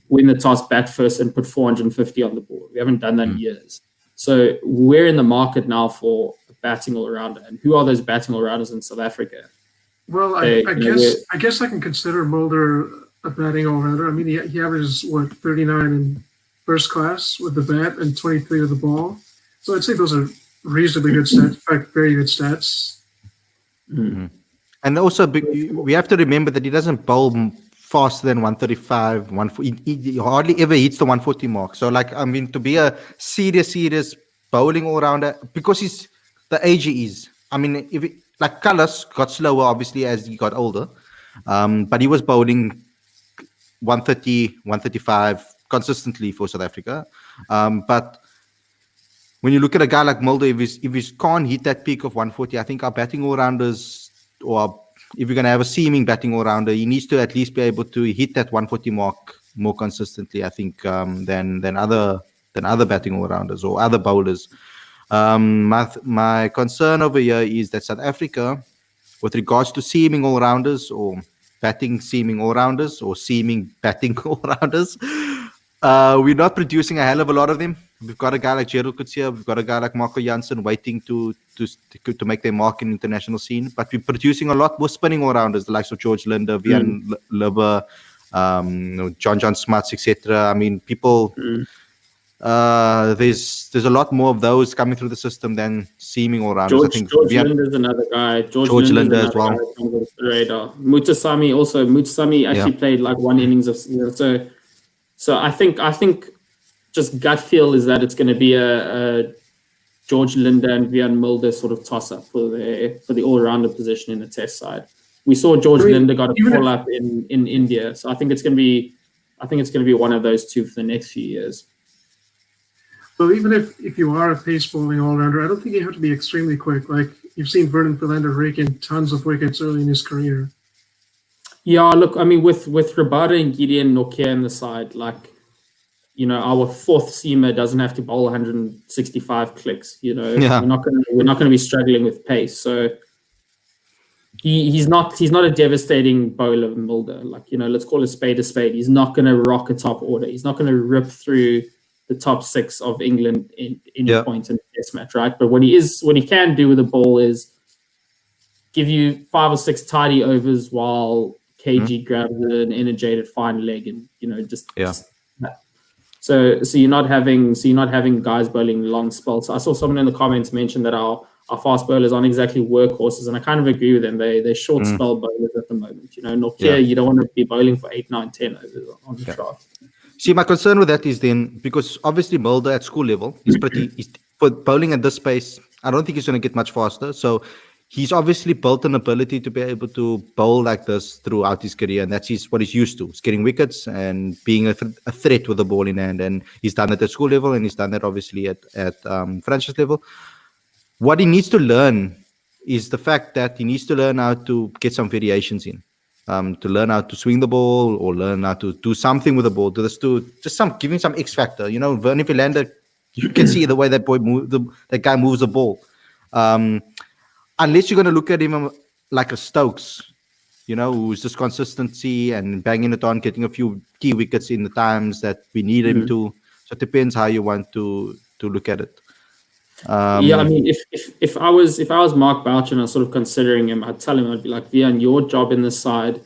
win the toss, bat first, and put 450 on the board? We haven't done that in years. So we're in the market now for a batting all-rounder. And who are those batting all-rounders in South Africa? Well, I guess I can consider Mulder a batting all-rounder. I mean, he averages, 39 in first class with the bat and 23 with the ball. So I'd say those are reasonably good stats, in fact, very good stats. Mm-hmm. And also, we have to remember that he doesn't bowl faster than 135, 140. He hardly ever hits the 140 mark. So, like, I mean, to be a serious bowling all-rounder, because the age he is. I mean, like Callis got slower, obviously, as he got older. But he was bowling 130, 135 consistently for South Africa. But when you look at a guy like Mulder, if he can't hit that peak of 140, I think our batting all-rounders, or if you're going to have a seaming batting all-rounder, he needs to at least be able to hit that 140 mark more consistently, I think, than other batting all-rounders or other bowlers. My concern over here is that South Africa, with regards to seaming all-rounders or batting seaming all-rounders or seaming batting all-rounders, we're not producing a hell of a lot of them. We've got a guy like Gerald Coetzee, we've got a guy like Marco Jansen waiting to make their mark in the international scene, but we're producing a lot more spinning all-rounders, the likes of George Linde, Vian Libber, John Smuts, etc. I mean, people... there's a lot more of those coming through the system than seaming all-rounders. I think George Linde is another guy. George Linde as well. Radar. Mutasami actually played like one innings of season. So I think just gut feel is that it's going to be a George Linde and Vian Mulder sort of toss-up for the all-rounder position in the Test side. We saw George Linde got a call-up in India, so I think it's going to be one of those two for the next few years. Well, even if you are a pace bowling all-rounder, I don't think you have to be extremely quick. Like, you've seen Vernon Philander rake in tons of wickets early in his career. Yeah, look, I mean, with Rabada and Gideon Nokia in the side, like, our fourth seamer doesn't have to bowl 165 clicks. We're not going to be struggling with pace. So he's not a devastating bowler, Mulder. Like, let's call a spade a spade. He's not going to rock a top order. He's not going to rip through the top 6 of England in any point in the Test match, right? But what he can do with the ball is give you 5 or 6 tidy overs while KG grabs an energated fine leg, and so you're not having guys bowling long spells. I saw someone in the comments mention that our our fast bowlers aren't exactly workhorses, and I kind of agree with them. They're short spell bowlers at the moment. Nokia, you don't want to be bowling for 8, 9, 10 overs on the trot. See, my concern with that is then, because obviously Mulder at school level, he's for bowling at this pace, I don't think he's going to get much faster. So he's obviously built an ability to be able to bowl like this throughout his career, and that's what he's used to. He's getting wickets and being a threat with the ball in hand, and he's done that at school level, and he's done that obviously at franchise level. What he needs to learn is the fact that he needs to learn how to get some variations in. To learn how to swing the ball or learn how to do something with the ball, giving some X factor. Vernie Philander, you can see the way that guy moves the ball. Unless you're going to look at him like a Stokes, who's just consistency and banging it on, getting a few key wickets in the times that we need him to. So it depends how you want to look at it. I mean, if I was Mark Boucher and I was sort of considering him, I'd tell him, I'd be like, Vian, your job in this side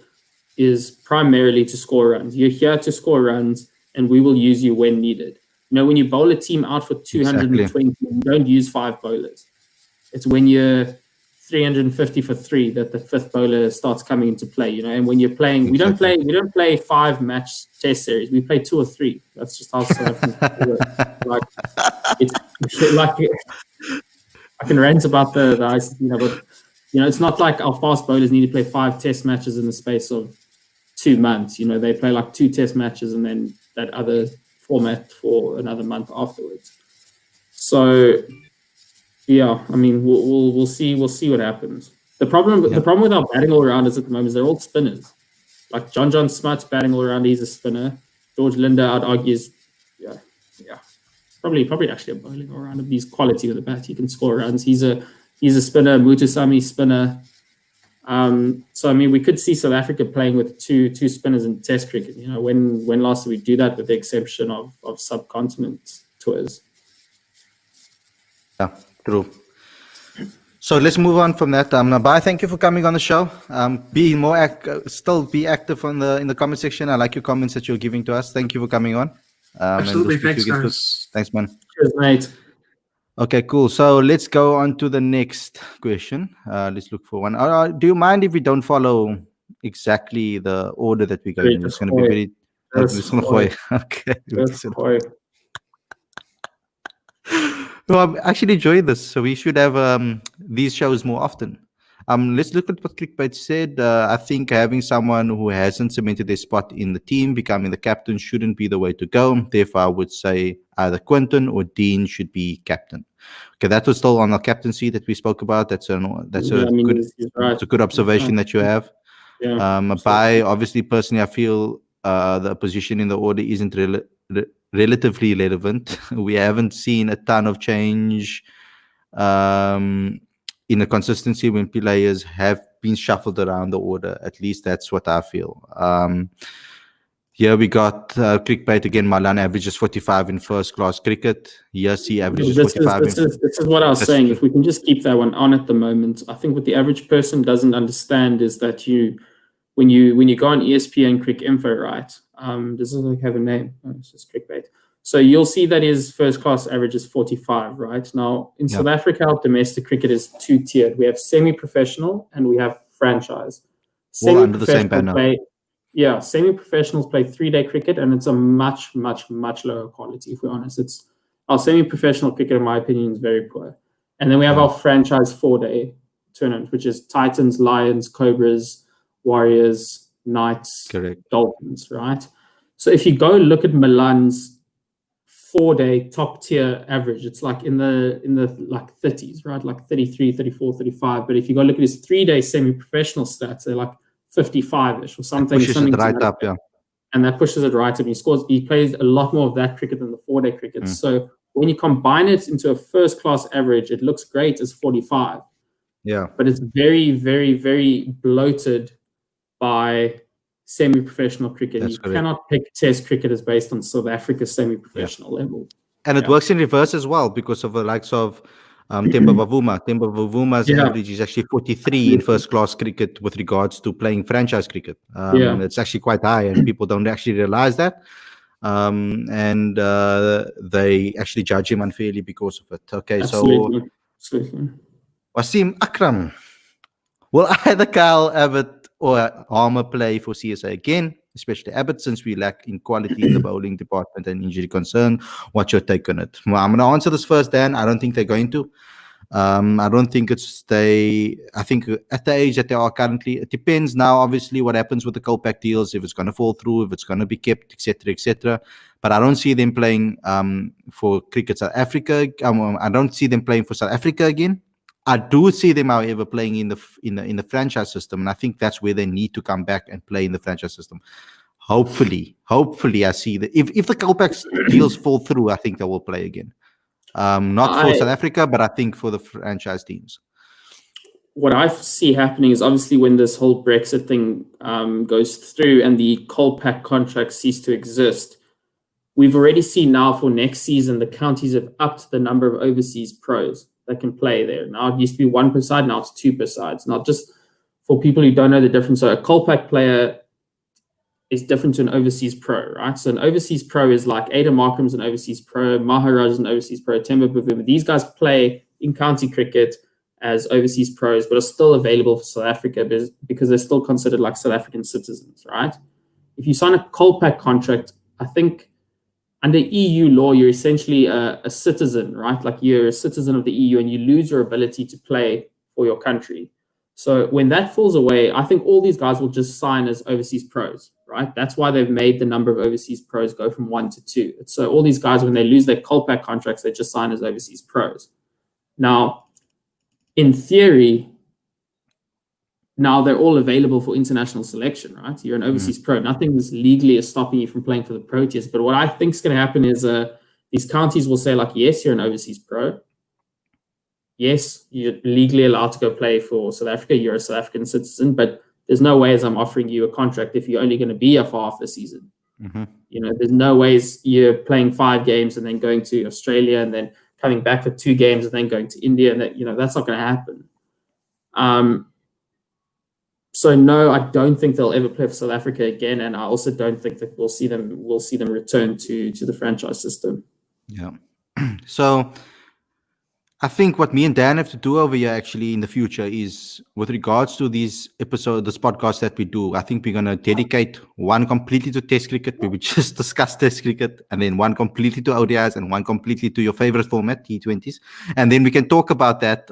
is primarily to score runs. You're here to score runs, and we will use you when needed. When you bowl a team out for 220, you don't use 5 bowlers. It's when you're 350 for 3 that the 5th bowler starts coming into play. And when you're playing, we don't play 5 match test series. We play 2 or 3. That's just how South African work. I can rant about the ICC, but it's not like our fast bowlers need to play 5 test matches in the space of 2 months. They play like 2 test matches and then that other format for another month afterwards. So yeah, I mean, we'll see what happens. The problem with our batting all rounders at the moment is they're all spinners. Like John Smut's batting all around, he's a spinner. George Linde, I'd argue, is probably actually a bowling all rounder. He's quality with the bat. He can score runs. He's a spinner. Mutusami spinner. So I mean, we could see South Africa playing with two spinners in Test cricket. When last did we do that? With the exception of subcontinent tours. Yeah, true. So let's move on from that. Bye. Thank you for coming on the show. Be more still be active in the comment section. I like your comments that you're giving to us. Thank you for coming on. Absolutely. Thanks, guys. Thanks, man. Cheers, mate. Okay, cool. So let's go on to the next question. Let's look for one. Do you mind if we don't follow exactly the order that we go in? It's going to be very... Okay. No, I'm actually enjoying this. So we should have these shows more often. Let's look at what Clickbait said. I think having someone who hasn't cemented their spot in the team becoming the captain shouldn't be the way to go. Therefore, I would say either Quinton or Dean should be captain. Okay, that was still on our captaincy that we spoke about. That's a good observation that you have. By obviously, personally, I feel the position in the order isn't relatively relevant. We haven't seen a ton of change in the consistency when players have been shuffled around the order. At least that's what I feel. Here we got Clickbait again. Malan averages 45 in first class cricket. Yes, he averages 45. This is what I was saying. If we can just keep that one on at the moment, I think what the average person doesn't understand is that when you go on ESPN Cricket Info, right? Does it have a name? Oh, it's just Clickbait. So you'll see that his first class average is 45, right? Now, in South Africa, our domestic cricket is 2-tiered. We have semi-professional and we have franchise. All under the same banner. Semi-professionals play 3-day cricket, and it's a much, much, much lower quality, if we're honest. Our semi-professional cricket, in my opinion, is very poor. And then we have our franchise 4-day tournament, which is Titans, Lions, Cobras, Warriors, Knights, Dolphins, right? So if you go look at Milan's 4-day top tier average, it's like in the like 30s, right? Like 33, 34, 35. But if you go look at his 3-day semi-professional stats, they're like 55-ish or something. Pushes it right up, yeah. And that pushes it right up. He plays a lot more of that cricket than the 4-day cricket. So when you combine it into a first class average, it looks great as 45. Yeah. But it's very, very, very bloated by semi-professional cricket. You cannot pick Test cricketers based on South Africa's semi-professional level. And it works in reverse as well because of the likes of Temba Bavuma. Temba Bavuma's average is actually 43 in first-class cricket with regards to playing franchise cricket. It's actually quite high, and people don't actually realize that. And they actually judge him unfairly because of it. Okay, Absolutely. Wasim Akram. Will either Kyle Abbott or Harmer play for CSA again? Especially Abbott, since we lack in quality in the bowling department and injury concern. What's your take on it? Well, I'm going to answer this first, Dan. I don't think they're going to. I don't think I think at the age that they are currently, it depends now, obviously, what happens with the Colpack deals, if it's going to fall through, if it's going to be kept, etc., etc. But I don't see them playing for Cricket South Africa. I don't see them playing for South Africa again. I do see them, however, playing in the franchise system, and I think that's where they need to come back and play in the franchise system. Hopefully, I see that if the Colpack deals fall through, I think they will play again. Not for South Africa, but I think for the franchise teams. What I see happening is obviously when this whole Brexit thing goes through and the Colpack contracts cease to exist, we've already seen now for next season the counties have upped the number of overseas pros that can play there. Now it used to be 1 per side, now it's 2 per side. It's not just for people who don't know the difference. So a Colpack player is different to an overseas pro, right? So an overseas pro is like Ada Markram's an overseas pro, Maharaj is an overseas pro, Temba Bavuma. These guys play in county cricket as overseas pros, but are still available for South Africa because they're still considered like South African citizens, right? If you sign a Colpack contract, I think under EU law, you're essentially a citizen, right? Like you're a citizen of the EU and you lose your ability to play for your country. So when that falls away, I think all these guys will just sign as overseas pros, right? That's why they've made the number of overseas pros go from 1 to 2. So all these guys, when they lose their Colpack contracts, they just sign as overseas pros. Now, in theory, now they're all available for international selection, right? You're an overseas pro. Nothing is legally stopping you from playing for the Proteas. But what I think is going to happen is these counties will say, like, yes, you're an overseas pro. Yes, you're legally allowed to go play for South Africa. You're a South African citizen, but there's no ways I'm offering you a contract if you're only going to be here for half the season. There's no ways you're playing 5 games and then going to Australia and then coming back for 2 games and then going to India. And that's not going to happen. So no, I don't think they'll ever play for South Africa again, and I also don't think that we'll see them return to the franchise system. Yeah. So I think what me and Dan have to do over here actually in the future is, with regards to this podcast that we do, I think we're going to dedicate one completely to Test cricket, where we just discuss Test cricket, and then one completely to ODIs and one completely to your favorite format, T20s. And then we can talk about that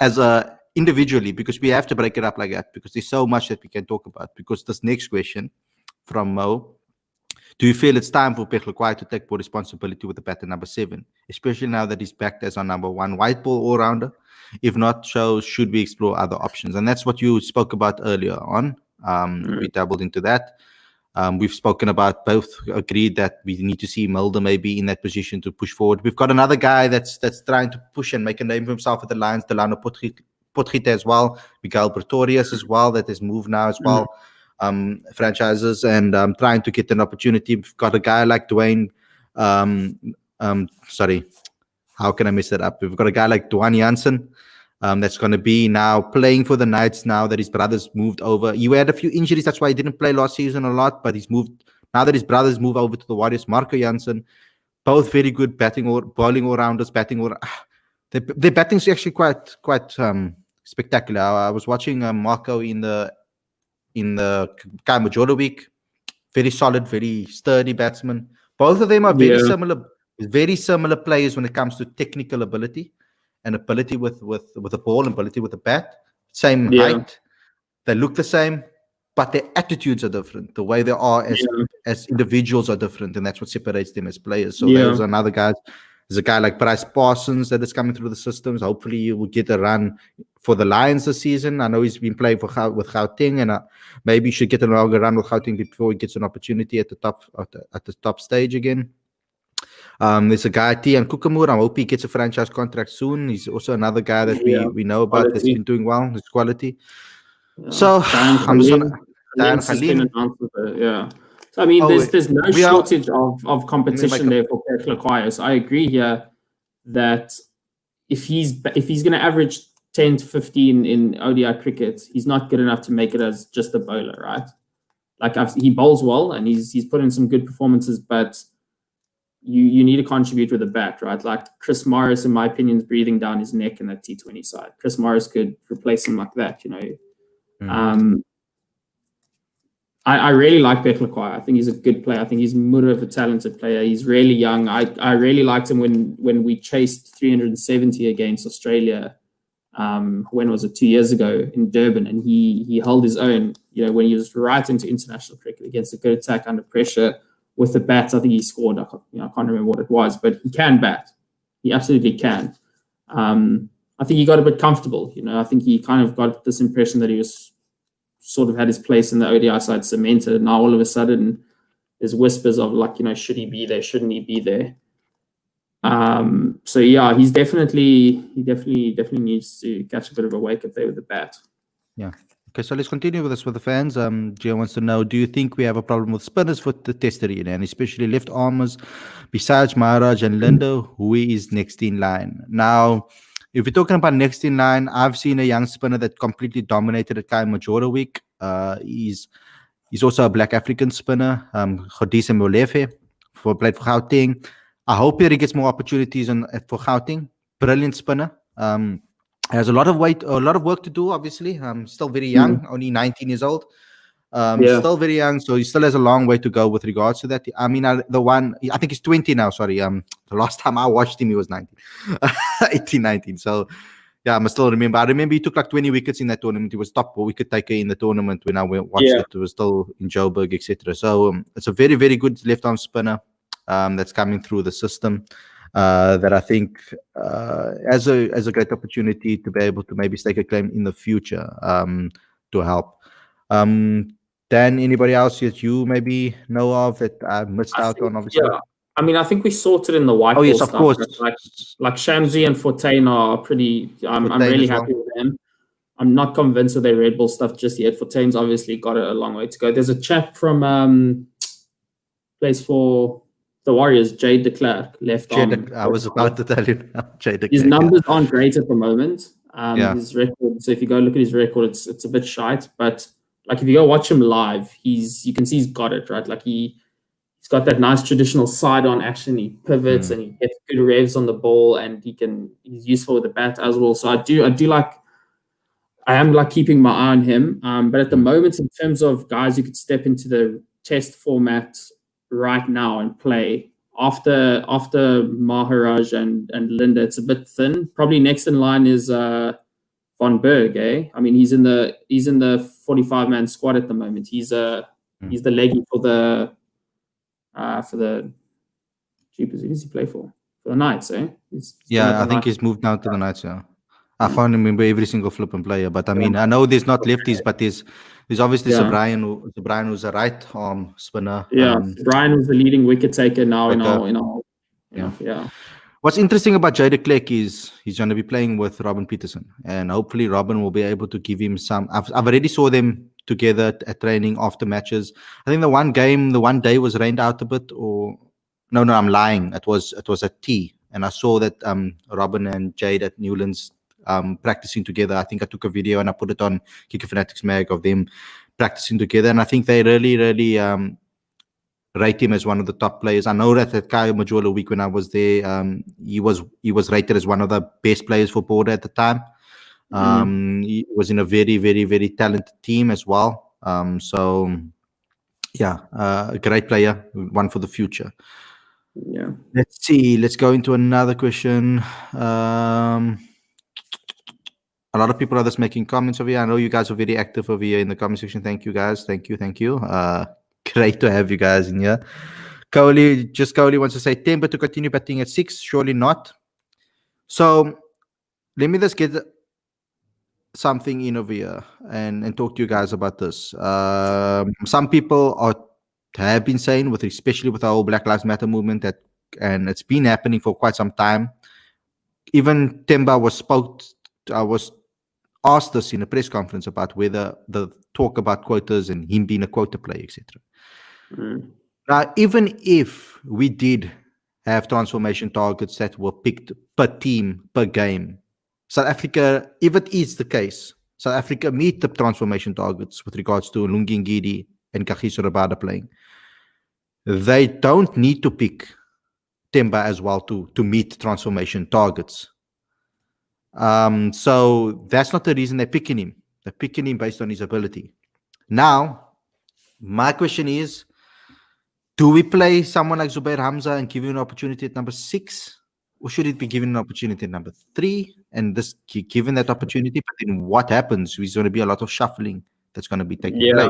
as individually, because we have to break it up like that, because there's so much that we can talk about. Because this next question from Mo: do you feel it's time for Peklekwai to take more responsibility with the bat at number 7, especially now that he's backed as our number 1 white ball all-rounder? If not, should we explore other options? And that's what you spoke about earlier on. We dabbled into that. We've spoken about, both agreed that we need to see Mulder maybe in that position to push forward. We've got another guy that's trying to push and make a name for himself at the Lions, Delano Potgieter as well, Miguel Pretorius as well, that has moved now as well. Franchises and trying to get an opportunity. We've got a guy like Dwayne. Sorry, how can I mess that up? We've got a guy like Dwayne Jansen that's going to be now playing for the Knights now that his brothers moved over. He had a few injuries, that's why he didn't play last season a lot, but he's moved. Now that his brothers move over to the Warriors, Marco Jansen, both very good batting or bowling all-rounders, their batting is actually quite spectacular. I was watching Marco in the Kai Majora week. Very solid, very sturdy batsman. Both of them are very similar players when it comes to technical ability and ability with the ball and ability with the bat. Same height. They look the same, but their attitudes are different. The way they are as individuals are different, and that's what separates them as players. So there's another guy. There's a guy like Bryce Parsons that is coming through the systems. Hopefully, he will get a run for the Lions this season. I know he's been playing with Gauteng, and maybe he should get a longer run with Gauteng before he gets an opportunity at the top stage again. There's a guy, Tian Kukamur. I hope he gets a franchise contract soon. He's also another guy that we know about that's been doing well. His quality. So I'm just on Dan Khalid. So, I mean, there's no shortage of competition there for Peklekwai. So I agree here that if he's going to average 10 to 15 in ODI cricket, he's not good enough to make it as just a bowler, right? Like he bowls well and he's put in some good performances, but you need to contribute with a bat, right? Like Chris Morris, in my opinion, is breathing down his neck in that T20 side. Chris Morris could replace him like that, I really like Beklakwa. I think he's a good player. I think he's more of a talented player. He's really young. I really liked him when we chased 370 against Australia. When was it? 2 years ago in Durban, and he held his own. When he was right into international cricket against a good attack under pressure with the bats. I think he scored. I can't remember what it was, but he can bat. He absolutely can. I think he got a bit comfortable. I think he kind of got this impression that he was sort of had his place in the ODI side cemented. And now all of a sudden there's whispers of like, should he be there? Shouldn't he be there? So yeah, he definitely needs to catch a bit of a wake up there with the bat. Yeah. Okay, so let's continue with this with the fans. Gio wants to know, do you think we have a problem with spinners for the test arena, and especially left armers besides Maharaj and Linde, who is next in line? Now, if we're talking about next in line, I've seen a young spinner that completely dominated at Kai Majora week. He's also a Black African spinner, Khodisa Molefe, played for Gauteng. I hope that he gets more opportunities for Gauteng. Brilliant spinner. Has a lot of work to do, obviously. Still very young, only 19 years old. Still very young, so he still has a long way to go with regards to that. I mean, I think he's 20 now, sorry. The last time I watched him, he was 19. 18, 19. So, yeah, I still remember. I remember he took like 20 wickets in that tournament. He was top wicket taker in the tournament when I watched it. It was still in Joburg, etc. So, it's a very, very good left-arm spinner that's coming through the system. That I think has a great opportunity to be able to maybe stake a claim in the future to help. Dan, anybody else that you maybe know of that I missed out on? Obviously, yeah. I mean, I think we sorted in the white ball stuff. Of course. Like Shamsi and Fortain are pretty. I'm really happy with them. I'm not convinced with their red ball stuff just yet. Fortain's obviously got a long way to go. There's a chap from plays for the Warriors, Jade de Klerk, left arm. I was about to tell you now, Jade de Klerk. His numbers aren't great at the moment. His record. So if you go look at his record, it's a bit shite. But like if you go watch him live, you can see he's got it right. Like he's got that nice traditional side-on action. He pivots and he gets good revs on the ball, and he's useful with the bat as well. So I am like keeping my eye on him. But at the moment, in terms of guys who could step into the test format right now and play after Maharaj and Linde, it's a bit thin. Probably next in line is Van Berg. I mean, he's in the 45-man squad at the moment. He's the leggy for the Jeepers. Who does he play for? For the Knights, I think he's moved now to the Knights. Yeah, I can't remember every single flipping player, but I mean, I know there's not lefties, but there's obviously Brian who's a right arm spinner. Yeah, Brian was the leading wicket taker now in our. What's interesting about Jade de Klerk is he's going to be playing with Robin Peterson, and hopefully Robin will be able to give him some. I've already saw them together at training after matches. I think the one day was rained out a bit, or no, I'm lying. It was at T, and I saw that Robin and Jade at Newlands practicing together. I think I took a video and I put it on Kicker Fanatics mag of them practicing together, and I think they really rate him as one of the top players. I know that at Kai Majora week when I was there, he was rated as one of the best players for Border at the time. He was in a very, very, very talented team as well. A great player, one for the future. Yeah. Let's see. Let's go into another question. A lot of people are just making comments over here. I know you guys are very active over here in the comment section. Thank you, guys. Thank you. Great to have you guys in here. Kohli wants to say, Temba to continue batting at 6? Surely not. So let me just get something in over here and talk to you guys about this. Some people have been saying, especially with our whole Black Lives Matter movement, and it's been happening for quite some time. Even Temba was asked this in a press conference about whether the talk about quotas and him being a quota player, etc. Now, even if we did have transformation targets that were picked per team, per game, South Africa, if it is the case, South Africa meet the transformation targets with regards to Lungi Ngidi and Kagiso Rabada playing. They don't need to pick Temba as well to meet transformation targets. So that's not the reason they're picking him. They're picking him based on his ability. Now, my question is, do we play someone like Zubair Hamza and give him an opportunity at number 6? Or should it be given an opportunity at number 3? And this given that opportunity, but then what happens? There's going to be a lot of shuffling that's going to be taking place.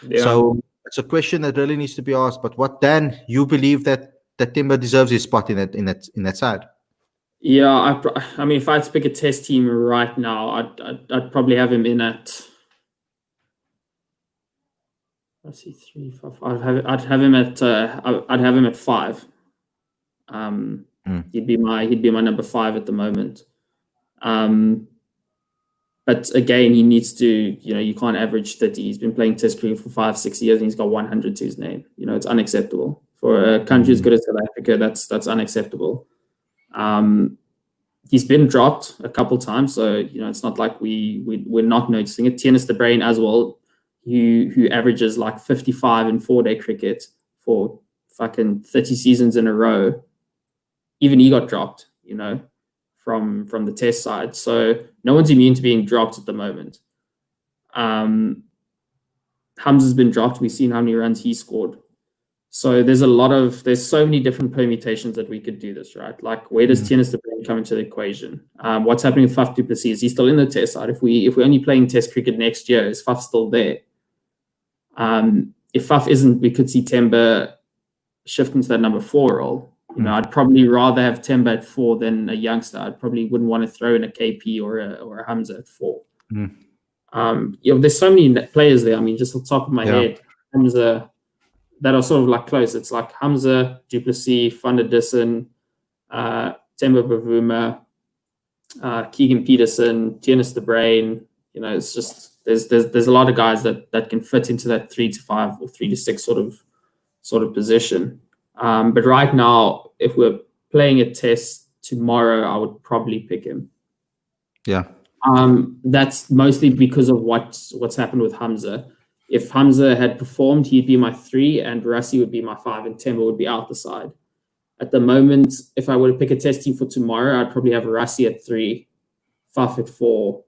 Yeah. So it's a question that really needs to be asked. But what, Dan, you believe that Temba deserves his spot in that side? Yeah, I mean, if I had to pick a test team right now, I'd probably have him in at. Let's see, 3, 5. I'd have him at 5. He'd be my number 5 at the moment. But again, he needs to, you can't average 30. He's been playing test cricket for 5-6 years and he's got 100 to his name. It's unacceptable for a country as good as South Africa. That's unacceptable. He's been dropped a couple times, so it's not like we're not noticing it. Tiennis de Brain as well, who averages like 55 in 4-day cricket for fucking 30 seasons in a row. Even he got dropped, from the test side. So no one's immune to being dropped at the moment. Hamza's been dropped. We've seen how many runs he scored. So there's so many different permutations that we could do this, right? Like, where does Tiennis de Brain come into the equation? What's happening with Faf du Plessis? Is he still in the test side? If we're only playing test cricket next year, is Faf still there? If Faf isn't, we could see Temba shift into that number 4 role. I'd probably rather have Temba at 4 than a youngster. I probably wouldn't want to throw in a KP or a Hamza at 4. There's so many players there. I mean, just off the top of my head, Hamza, that are sort of like close. It's like Hamza, du Plessis, Van der Dussen, Temba Bavuma, Keegan Peterson, Tiennis de Brain. It's just there's a lot of guys that can fit into that 3 to 5 or 3 to 6 sort of position. But right now, if we're playing a test tomorrow, I would probably pick him. Yeah. That's mostly because of what's happened with Hamza. If Hamza had performed, he'd be my 3, and Rassie would be my 5, and Temba would be out the side. At the moment, if I were to pick a test team for tomorrow, I'd probably have Rassie at 3, Faf at 4.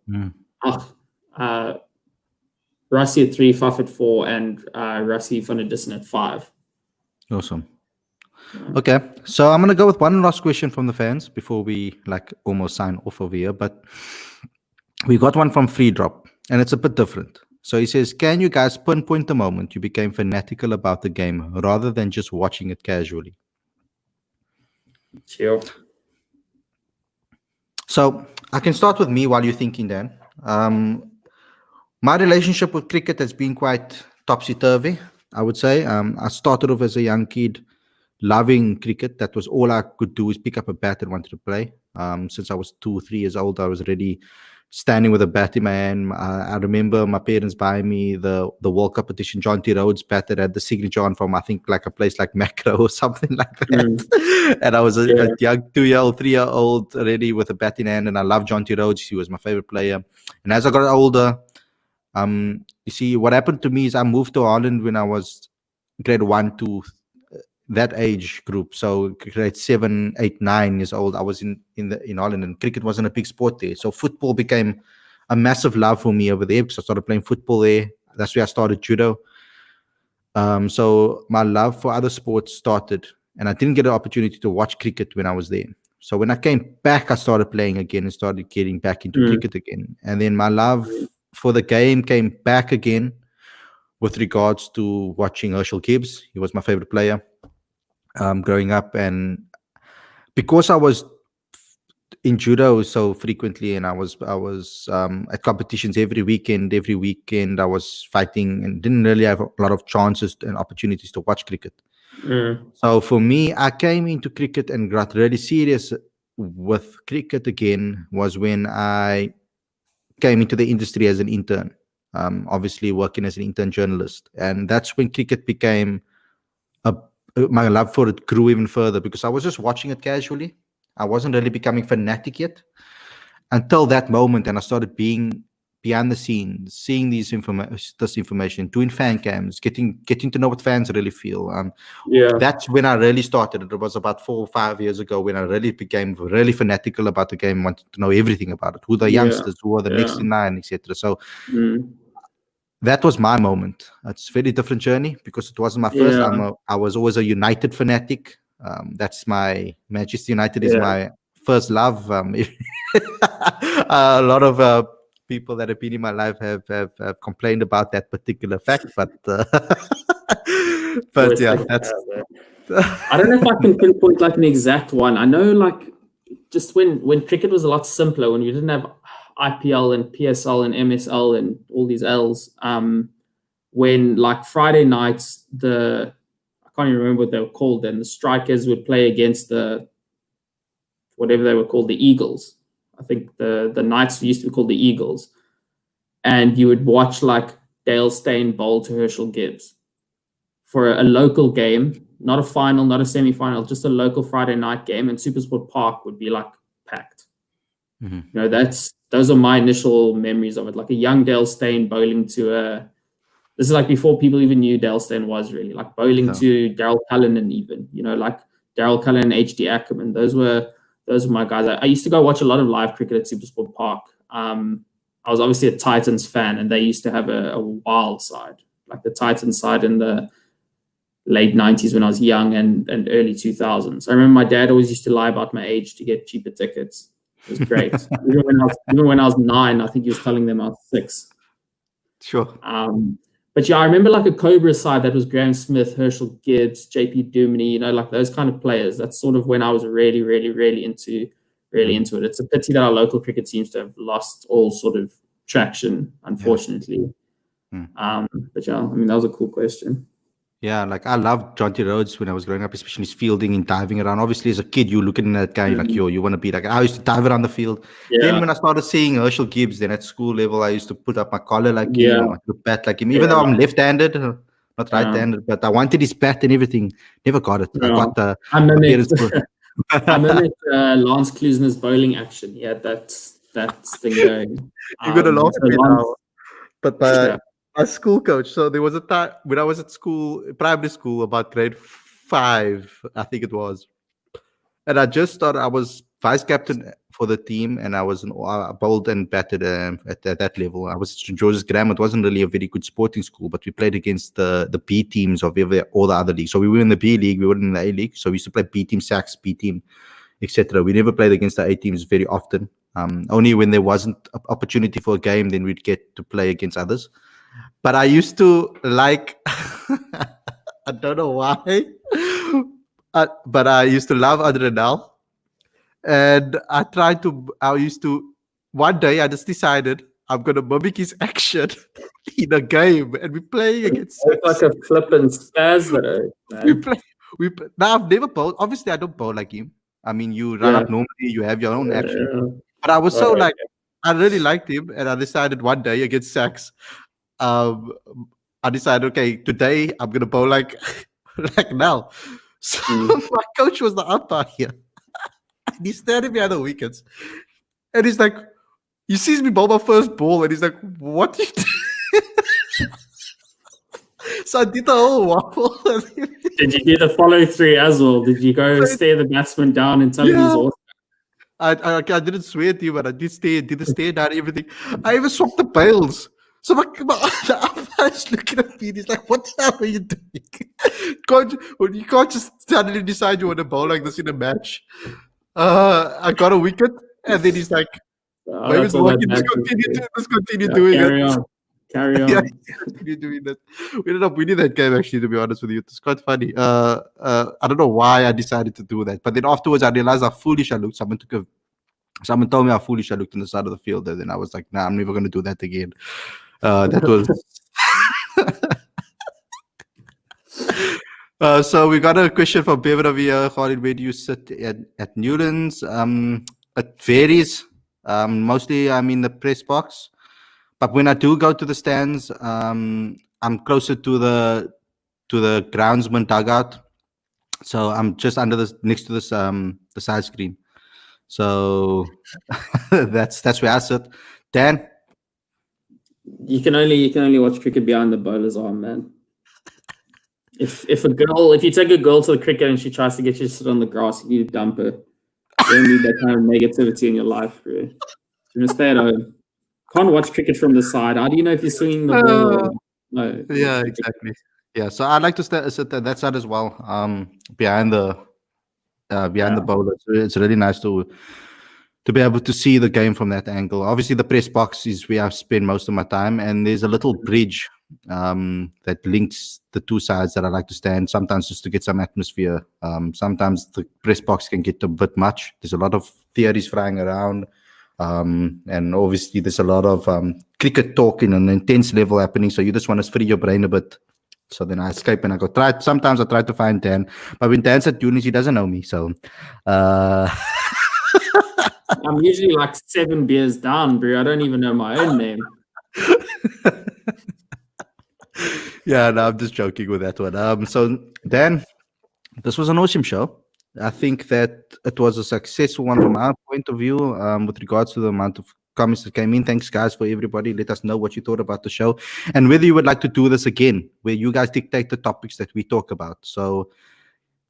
Rassie at 3, Faf at 4, and Rassie van der Dussen at 5. Awesome. Okay, so I'm going to go with one last question from the fans before we almost sign off over here. But we got one from Free Drop, and it's a bit different. So he says, can you guys pinpoint the moment you became fanatical about the game rather than just watching it casually? Sure. So I can start with me while you're thinking, Dan. My relationship with cricket has been quite topsy-turvy, I would say. I started off as a young kid loving cricket. That was all I could do, is pick up a bat and wanted to play. Since I was 2, 3 years old, I was already standing with a bat in my hand. I remember my parents buying me the World Cup edition John T. Rhodes bat that had the signature on from, I think, like a place like Macro or something like that. And I was a young 2-year-old, 3-year-old already with a bat in hand, and I loved John T. Rhodes. He was my favorite player. And as I got older, you see, what happened to me is I moved to Holland when I was grade 1 to that age group. So grade 7, 8, 9 years old, I was in Holland, and cricket wasn't a big sport there. So football became a massive love for me over there, because I started playing football there. That's where I started judo. So my love for other sports started, and I didn't get an opportunity to watch cricket when I was there. So when I came back, I started playing again and started getting back into cricket again. And then my love for the game came back again with regards to watching Herschel Gibbs. He was my favorite player growing up. And because I was in judo so frequently, and I was at competitions every weekend I was fighting, and didn't really have a lot of chances and opportunities to watch cricket. So for me, I came into cricket and got really serious with cricket again was when I came into the industry as an intern, obviously working as an intern journalist. And that's when cricket became my love for it grew even further, because I was just watching it casually. I wasn't really becoming fanatic yet until that moment, and I started being behind the scenes, seeing this information, doing fan cams, getting to know what fans really feel. That's when I really started. It was about 4 or 5 years ago when I really became really fanatical about the game, wanted to know everything about it, who the youngsters, who are the next in line, etc. So that was my moment. It's a very different journey because it wasn't my first. I was always a United fanatic. That's my Manchester United is my first love. A lot of people that have been in my life have complained about that particular fact, but yeah, that's. I don't know if I can pinpoint like an exact one. I know like just when cricket was a lot simpler, when you didn't have IPL and PSL and MSL and all these L's, when like Friday nights, I can't even remember what they were called then, the strikers would play against whatever they were called, the Eagles. I think the Knights used to be called the Eagles. And you would watch like Dale Steyn bowl to Herschel Gibbs for a local game, not a final, not a semi-final, just a local Friday night game, and Supersport Park would be like packed. You know, those are my initial memories of it. Like a young Dale Steyn bowling to this is like before people even knew Dale Steyn was really, like bowling to Daryl Cullinan even, you know, like Daryl Cullinan, H.D. Ackerman. Those were my guys. I used to go watch a lot of live cricket at Supersport Park. I was obviously a Titans fan, and they used to have a wild side, like the Titans side in the late 90s when I was young and early 2000s. I remember my dad always used to lie about my age to get cheaper tickets. It was great. even when I was 9, I think he was telling them I was 6. Sure. But yeah, I remember like a Cobra side that was Graham Smith, Herschel Gibbs, JP Duminy, you know, like those kind of players. That's sort of when I was really, really, really into it. It's a pity that our local cricket seems to have lost all sort of traction, unfortunately. But yeah, I mean, that was a cool question. Yeah, like I loved Jonty Rhodes when I was growing up, especially his fielding and diving around. Obviously, as a kid, you're looking at that guy like, you want to be like, I used to dive around the field. Then when I started seeing Herschel Gibbs, then at school level, I used to put up my collar like him, I wanted to bat like him, even though I'm left-handed, not right-handed, but I wanted his bat and everything. Never got it. I got the I mimicked Lance Klusner's bowling action. He had that thing going. You're going to laugh at me now. But my school coach. So there was a time when I was at school, primary school, about grade 5, I think it was. And I just started, I was vice captain for the team, and I was bowled and batted at that level. I was at St. George's Grammar. It wasn't really a very good sporting school, but we played against the B teams of all the other leagues. So we were in the B league, we were in the A league. So we used to play B team, Sacks, B team, etc. We never played against the A teams very often. Only when there wasn't an opportunity for a game, then we'd get to play against others. But I used to like, I don't know why, but I used to love Adrenal. And one day I just decided I'm going to mimic his action in a game. And we're playing against... It's like a flippin' spaz though. Now, I've never bowled. Obviously, I don't bowl like him. I mean, you run up normally, you have your own action. But I was I really liked him. And I decided one day against Sachs, I decided, okay, today I'm gonna bowl like now. So my coach was the umpire here. And he's standing behind the wickets, and he's like, he sees me bowl my first ball, and he's like, "What did you do?" So I did the whole wobble. Did you do the follow through as well? Did you go stare the batsman down and tell him he's awesome? I didn't swear to you, but I did the stare down, everything. I even swapped the bails. So the umpire's looking at me, he's like, what the hell are you doing? You can't just suddenly decide you want to bowl like this in a match. I got a wicket, and then he's like, just continue doing it. Carry on. Yeah, continue doing that. We ended up winning that game, actually, to be honest with you. It's quite funny. I don't know why I decided to do that. But then afterwards, I realized how foolish I looked. Someone told me how foolish I looked on the side of the field. And then I was like, nah, I'm never going to do that again. That was... So we got a question from Bevan over here. Khalid, where do you sit at Newlands? It varies. Mostly I'm in the press box. But when I do go to the stands, I'm closer to the groundsman dugout. So I'm just next to this the side screen. So that's where I sit. Dan? You can only watch cricket behind the bowler's arm, man. If you take a girl to the cricket and she tries to get you to sit on the grass, you need to dump her. You don't need that kind of negativity in your life, bro. You're gonna stay at home. Can't watch cricket from the side. How do you know if you're swinging the ball? Or, no. Yeah, exactly. Yeah, so I'd like to sit at that side as well. Behind the bowler. So it's really nice to be able to see the game from that angle. Obviously, the press box is where I spend most of my time, and there's a little bridge that links the two sides that I like to stand. Sometimes just to get some atmosphere. Sometimes the press box can get a bit much. There's a lot of theories flying around. And obviously there's a lot of cricket talk in an intense level happening, so you just want to free your brain a bit. So then I escape and I go sometimes I try to find Dan, but when Dan's at Tunis he doesn't know me, so I'm usually like 7 beers down, bro. I don't even know my own name. Yeah, no, I'm just joking with that one. So Dan, this was an awesome show. I think that it was a successful one from our point of view, with regards to the amount of comments that came in. Thanks, guys, for everybody. Let us know what you thought about the show and whether you would like to do this again, where you guys dictate the topics that we talk about. So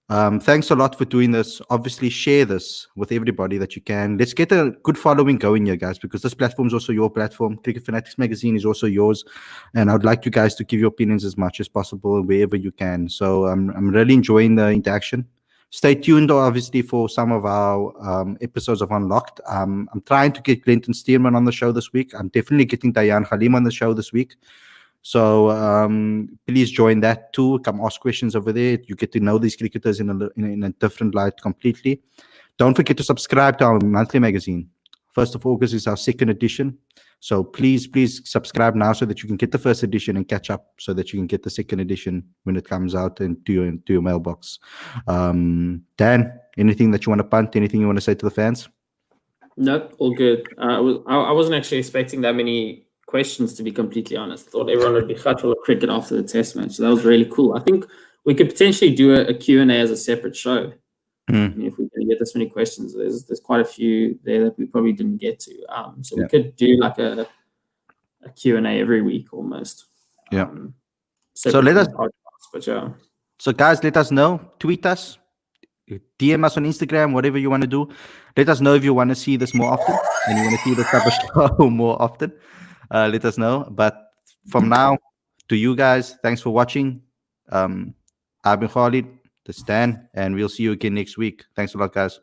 thanks a lot for doing this. Obviously, share this with everybody that you can. Let's get a good following going here, guys, because this platform is also your platform. Cricket Fanatics magazine is also yours, and I'd like you guys to give your opinions as much as possible wherever you can. So I'm really enjoying the interaction. Stay tuned, obviously, for some of our episodes of Unlocked. I'm trying to get Clinton Stearman on the show this week. I'm definitely getting Dayan Halim on the show this week. So please join that too. Come ask questions over there. You get to know these cricketers in a different light completely. Don't forget to subscribe to our monthly magazine. 1st of August is our 2nd edition. So please subscribe now so that you can get the 1st edition and catch up so that you can get the 2nd edition when it comes out into your mailbox. Dan, anything that you want to punt? Anything you want to say to the fans? No, all good. I wasn't actually expecting that many questions, to be completely honest. I thought everyone would be full of cricket after the test match. So that was really cool. I think we could potentially do a Q&A as a separate show. I mean, if we can get this many questions, there's quite a few there that we probably didn't get to. So we could do like a Q&A every week almost. Yeah. So let us. But yeah. So guys, let us know. Tweet us, DM us on Instagram, whatever you want to do. Let us know if you want to see this more often and you want to see this type of show more often. Let us know. But from now to you guys, thanks for watching. I've been Khalid, the Stan, and we'll see you again next week. Thanks a lot, guys.